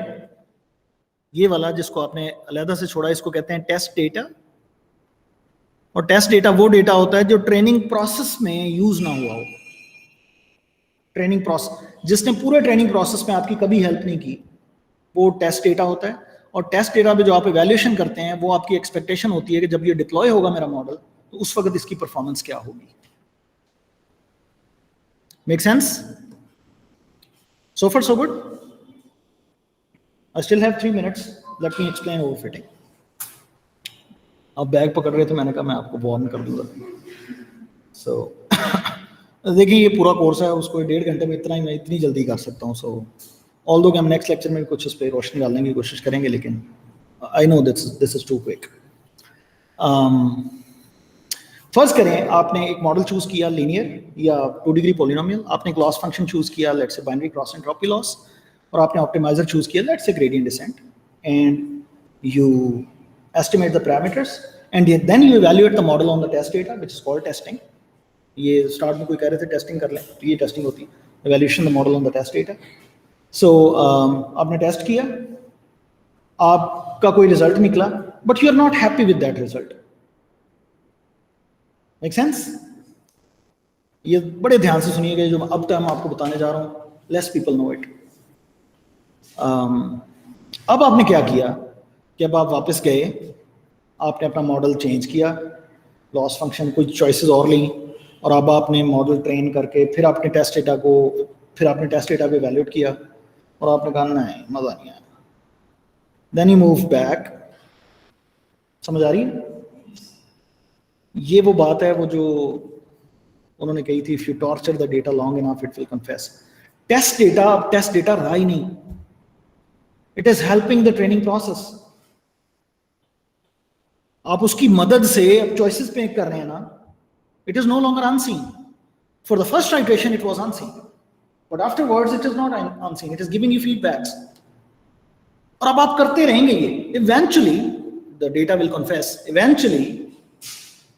ये वाला जिसको आपने अलहदा से छोड़ा, इसको कहते हैं टेस्ट डेटा। और टेस्ट डेटा वो डेटा होता है जो ट्रेनिंग प्रोसेस में यूज ना हुआ हो। ट्रेनिंग प्रोसेस, जिसने पूरे ट्रेनिंग प्रोसेस में आपकी कभी हेल्प नहीं की, वो टेस्ट डेटा होता है। और टेस्ट डेटा पे जो आप इवैल्यूएशन करते हैं, वो आपकी एक्सपेक्टेशन होती है कि जब ये डिप्लॉय होगा मेरा मॉडल, तो उस वक्त इसकी परफॉर्मेंस क्या होगी। Make sense? So far so good? I still have 3 minutes. Let me explain overfitting. आप बैग पकड़ रहे थे, मैंने कहा मैं आपको वार्न कर दूंगा। So देखिए ये पूरा कोर्स है, उसको 1.5 घंटे में इतना ही मैं इतनी जल्दी कर सकता हूँ। So although कि हम नेक्स्ट लेक्चर में कुछ उस पर रोशनी डालने की कोशिश करेंगे, लेकिन I know this is too quick. First करें, आपने एक मॉडल चूज किया लीनियर या 2 डिग्री पॉलिनोमियल, आपने एक लॉस फंक्शन चूज किया, let's say binary cross entropy loss, और आपने ऑप्टिमाइजर चूज किया, let's say gradient descent, and you estimate the parameters and then you evaluate the model on the test data which is called testing. ये start में कोई कह रहे थे testing कर लें, तो ये टेस्टिंग होती है, evaluation the model on the test data. So आपने टेस्ट किया, आपका कोई रिजल्ट निकला, but you are not happy with that result. Make sense? ये बड़े ध्यान से सुनिएगा, जो अब तक मैं आपको बताने जा रहा हूं, लेस पीपल नो इट। अब आपने क्या किया कि अब आप वापस गए, आपने अपना मॉडल चेंज किया, लॉस फंक्शन कुछ चॉइसेस और ली, और अब आपने मॉडल ट्रेन करके फिर आपने टेस्ट डेटा को इवैल्यूएट किया, और आपने कहा नहीं मजा नहीं आया। Then you move back. समझ आ रही है? ये वो बात है वो जो उन्होंने कही थी, if you torture the data long enough it will confess. Test data रहा ही नहीं, it is helping the training process. आप उसकी मदद से अब चॉइसेस मेक कर रहे हैं ना, it is no longer unseen. For the first iteration it was unseen, but afterwards it is not unseen, it is giving you feedbacks. और अब आप करते रहेंगे ये, eventually the data will confess. Eventually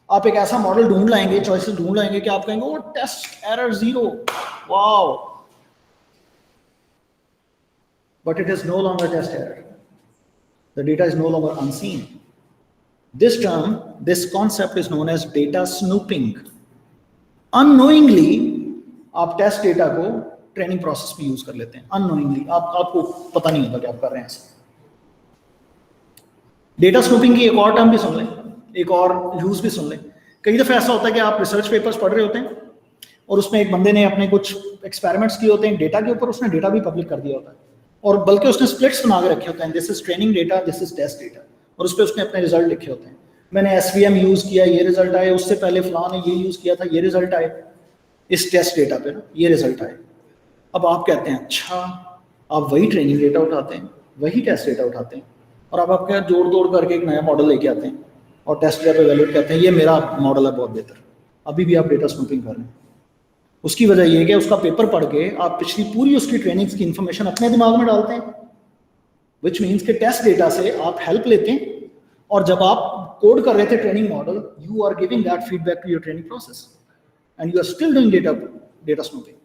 आप एक ऐसा मॉडल ढूंढ लाएंगे, चॉइसेस ढूंढ लाएंगे कि आप कहेंगे oh test error 0, wow, but it is no longer test error. The data is no longer unseen. This concept is known as data snooping. Unknowingly आप टेस्ट डेटा को ट्रेनिंग प्रोसेस में यूज कर लेते हैं। अननोइंगली आपको पता नहीं होता कि आप कर रहे हैं ऐसा। डेटा स्नूपिंग की एक और टर्म भी सुन लें, एक और यूज भी सुन लें। कई दफा ऐसा होता है कि आप रिसर्च पेपर्स पढ़ रहे होते हैं और उसमें एक बंदे ने अपने कुछ एक्सपेरिमेंट्स किए होते हैं डेटा के ऊपर, उसने डेटा भी पब्लिक कर दिया होता है, और बल्कि उसने स्प्लिट्स बना के रखे होते हैं, this is training data, this is test data, और उस पर उसने अपने रिजल्ट लिखे होते हैं। मैंने एसवीएम यूज किया, ये रिजल्ट आए, उससे पहले फलां ने ये यूज किया था, ये रिजल्ट आए, इस टेस्ट डेटा पे ना ये रिजल्ट आए। अब आप कहते हैं अच्छा, आप वही ट्रेनिंग डेटा उठाते हैं, वही टेस्ट डेटा उठाते हैं, और अब आप क्या जोड़ तोड़ करके एक नया मॉडल लेके आते हैं और टेस्ट डेटा पे वैल्यूएट करते हैं, ये मेरा मॉडल है बहुत बेहतर। अभी भी आप डेटा स्नूपिंग कर रहे हैं। उसकी वजह ये है कि उसका पेपर पढ़ के आप पिछली पूरी उसकी ट्रेनिंग्स की इंफॉर्मेशन अपने दिमाग में डालते हैं, विच मीन्स के टेस्ट डेटा से आप हेल्प लेते हैं, और जब आप कोड कर रहे थे training model, you are giving that feedback to your training process and you are still doing data snooping.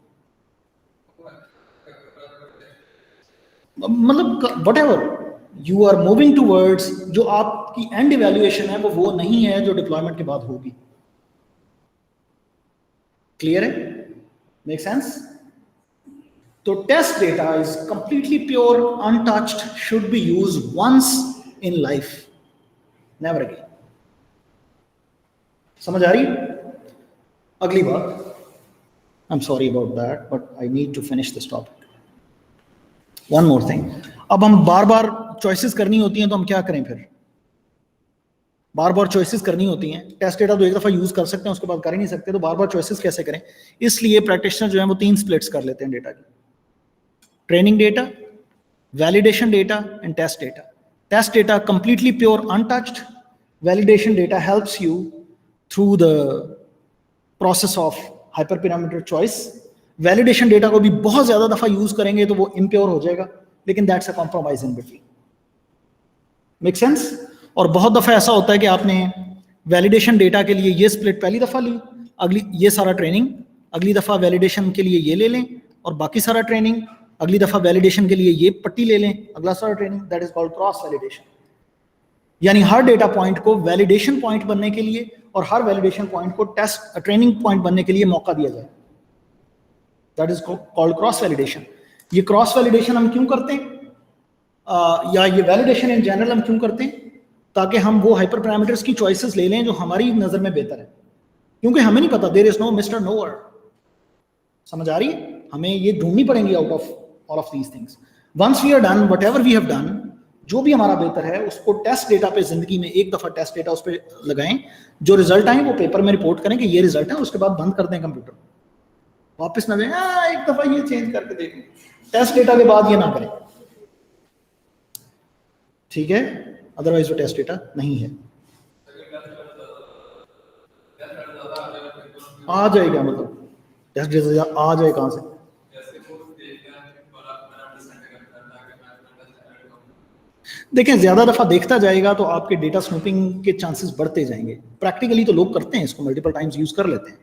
मतलब whatever you are moving towards, जो आपकी एंड इवैल्यूएशन है वो नहीं है जो डिप्लॉयमेंट के बाद होगी। क्लियर है? Make sense? तो test data is completely pure, untouched, should be used once in life, never again. समझ आ रही? अगली बात, I'm sorry about that, but I need to finish this topic. One more thing. अब हम बार बार choices करनी होती हैं तो हम क्या करें फिर? बार बार चॉइसेस करनी होती हैं, टेस्ट डेटा तो एक दफ़ा यूज़ कर सकते हैं, उसके बाद कर ही नहीं सकते, तो बार बार चॉइसेस कैसे करें? इसलिए प्रैक्टिशनर जो है वो 3 स्प्लिट्स कर लेते हैं डेटा की: training data, validation data and test data. Test data completely pure untouched, validation data helps you through the process of hyper parameter choice. Validation data को भी बहुत ज़्यादा दफ़ा यूज़ करेंगे तो वो इम्प्योर हो जाएगा, लेकिन that's a compromise in between. Make sense? और बहुत दफ़ा ऐसा होता है कि आपने वैलिडेशन डेटा के लिए ये स्प्लिट पहली दफ़ा ली, अगली ये सारा ट्रेनिंग, अगली दफ़ा वैलिडेशन के लिए ये ले लें, और बाकी सारा ट्रेनिंग, अगली दफ़ा वैलिडेशन के लिए ये पट्टी ले लें, अगला सारा training. That is called cross validation. यानी हर डेटा पॉइंट को वैलिडेशन पॉइंट बनने के लिए और हर वैलिडेशन पॉइंट को टेस्ट ट्रेनिंग पॉइंट बनने के लिए मौका दिया जाए. That is called cross validation. ये क्रॉस वैलिडेशन हम क्यों करते हैं, या ये वैलिडेशन इन जनरल हम क्यों करते हैं? ताकि हम वो हाइपर पैरामीटर्स की चॉइसेस ले लें जो हमारी नज़र में बेहतर है, क्योंकि हमें नहीं पता, there is no mister knower. समझ आ रही है? हमें ये ढूंढनी पड़ेंगी out of all of these things. Once we are done whatever we have done, जो भी हमारा बेहतर है उसको टेस्ट डेटा पे, जिंदगी में एक दफ़ा टेस्ट डेटा उस पर लगाएं, जो रिजल्ट आए वो पेपर में रिपोर्ट करें कि ये रिजल्ट है, उसके बाद बंद कर दें कंप्यूटर, वापस ना दें एक दफ़ा ये चेंज करके देखें. टेस्ट डेटा के बाद ये ना करें, ठीक है? अदरवाइज वो टेस्ट डेटा नहीं है. आ जाएगा, मतलब टेस्ट डेटा आ जाए कहाँ से? देखें, ज्यादा दफा देखता जाएगा तो आपके डेटा स्नूपिंग के चांसेस बढ़ते जाएंगे. प्रैक्टिकली तो लोग करते हैं इसको, मल्टीपल टाइम्स यूज कर लेते हैं,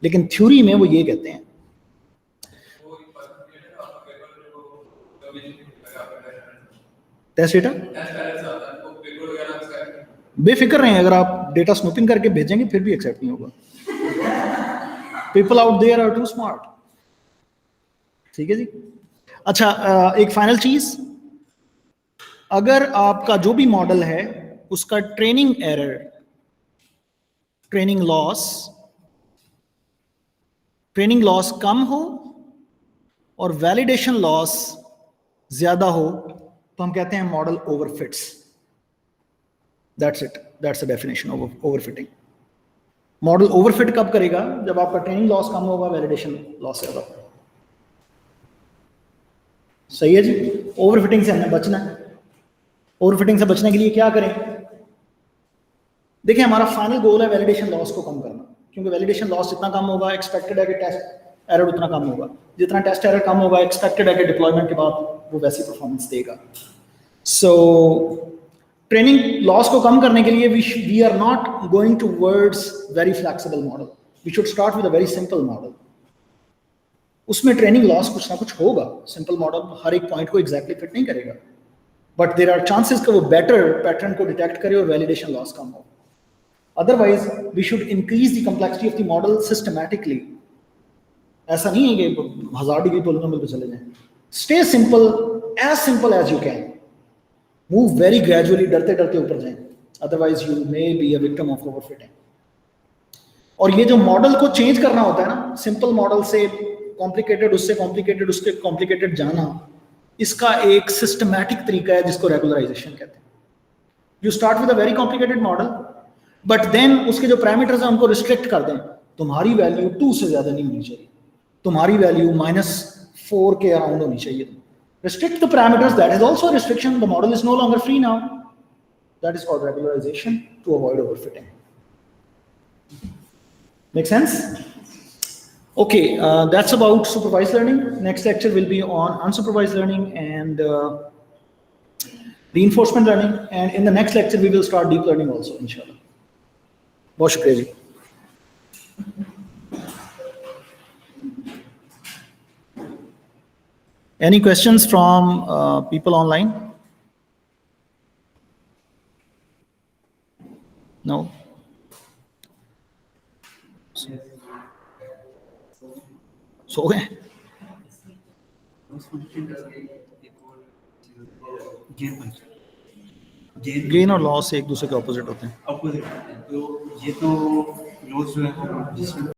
लेकिन थ्योरी में वो ये कहते हैं. टेस्ट डेटा बेफिक्र रहें, अगर आप डेटा स्नूपिंग करके भेजेंगे फिर भी एक्सेप्ट नहीं होगा. People out there are too smart. ठीक है जी. अच्छा, एक फाइनल चीज, अगर आपका जो भी मॉडल है उसका ट्रेनिंग एरर, ट्रेनिंग लॉस कम हो और वैलिडेशन लॉस ज्यादा हो, तो हम कहते हैं model overfits. That's it, that's the definition of overfitting. Model overfit कब करेगा? जब आपका ट्रेनिंग लॉस कम होगा, वैलिडेशन लॉस ज्यादा होगा. सही है जी. ओवरफिटिंग से हमें बचना है. ओवरफिटिंग से बचने के लिए क्या करें? देखिए, हमारा फाइनल गोल है वैलिडेशन लॉस को कम करना, क्योंकि वैलिडेशन लॉस जितना कम होगा, एक्सपेक्टेड है कि टेस्ट एरर उतना कम होगा. जितना टेस्ट एरर कम होगा, एक्सपेक्टेड है कि डिप्लॉयमेंट के बाद वो वैसी परफॉर्मेंस देगा. सो ट्रेनिंग लॉस को कम करने के लिए we are not going towards very flexible model. We should start with a very simple model. उसमें ट्रेनिंग लॉस कुछ ना कुछ होगा. सिंपल मॉडल हर एक पॉइंट को एग्जैक्टली फिट नहीं करेगा, बट देयर आर चांसेस कि वो बेटर पैटर्न को डिटेक्ट करे और वैलिडेशन लॉस कम हो. Otherwise we should increase the complexity of the model systematically. ऐसा नहीं है कि 1000 डिग्री पॉलिनोमियल पे चले जाएं. Stay simple as you can. Move very gradually, डरते डरते ऊपर जाएं, otherwise you may be a victim of overfitting. और ये जो मॉडल को चेंज करना होता है ना, सिंपल मॉडल से कॉम्प्लिकेटेड, उससे कॉम्प्लिकेटेड, उसके कॉम्प्लिकेटेड जाना, इसका एक सिस्टमैटिक तरीका है जिसको रेगुलराइजेशन कहते हैं. You start with a very complicated model, but then उसके जो पैरामीटर्स हैं उनको रिस्ट्रिक्ट कर दें. तुम्हारी वैल्यू 2 से ज्यादा नहीं होनी चाहिए, तुम्हारी वैल्यू -4 के अराउंड होनी चाहिए. Restrict the parameters, that is also a restriction. The model is no longer free now. That is called regularization to avoid overfitting. Make sense? Okay, that's about supervised learning. Next lecture will be on unsupervised learning and reinforcement learning. And in the next lecture, we will start deep learning also, inshallah. बहुत शुक्रिया जी. Any questions from people online? No? सो गए? Gain और loss एक दूसरे के opposite होते हैं. Opposite. तो ये तो लॉस जो है जिसमें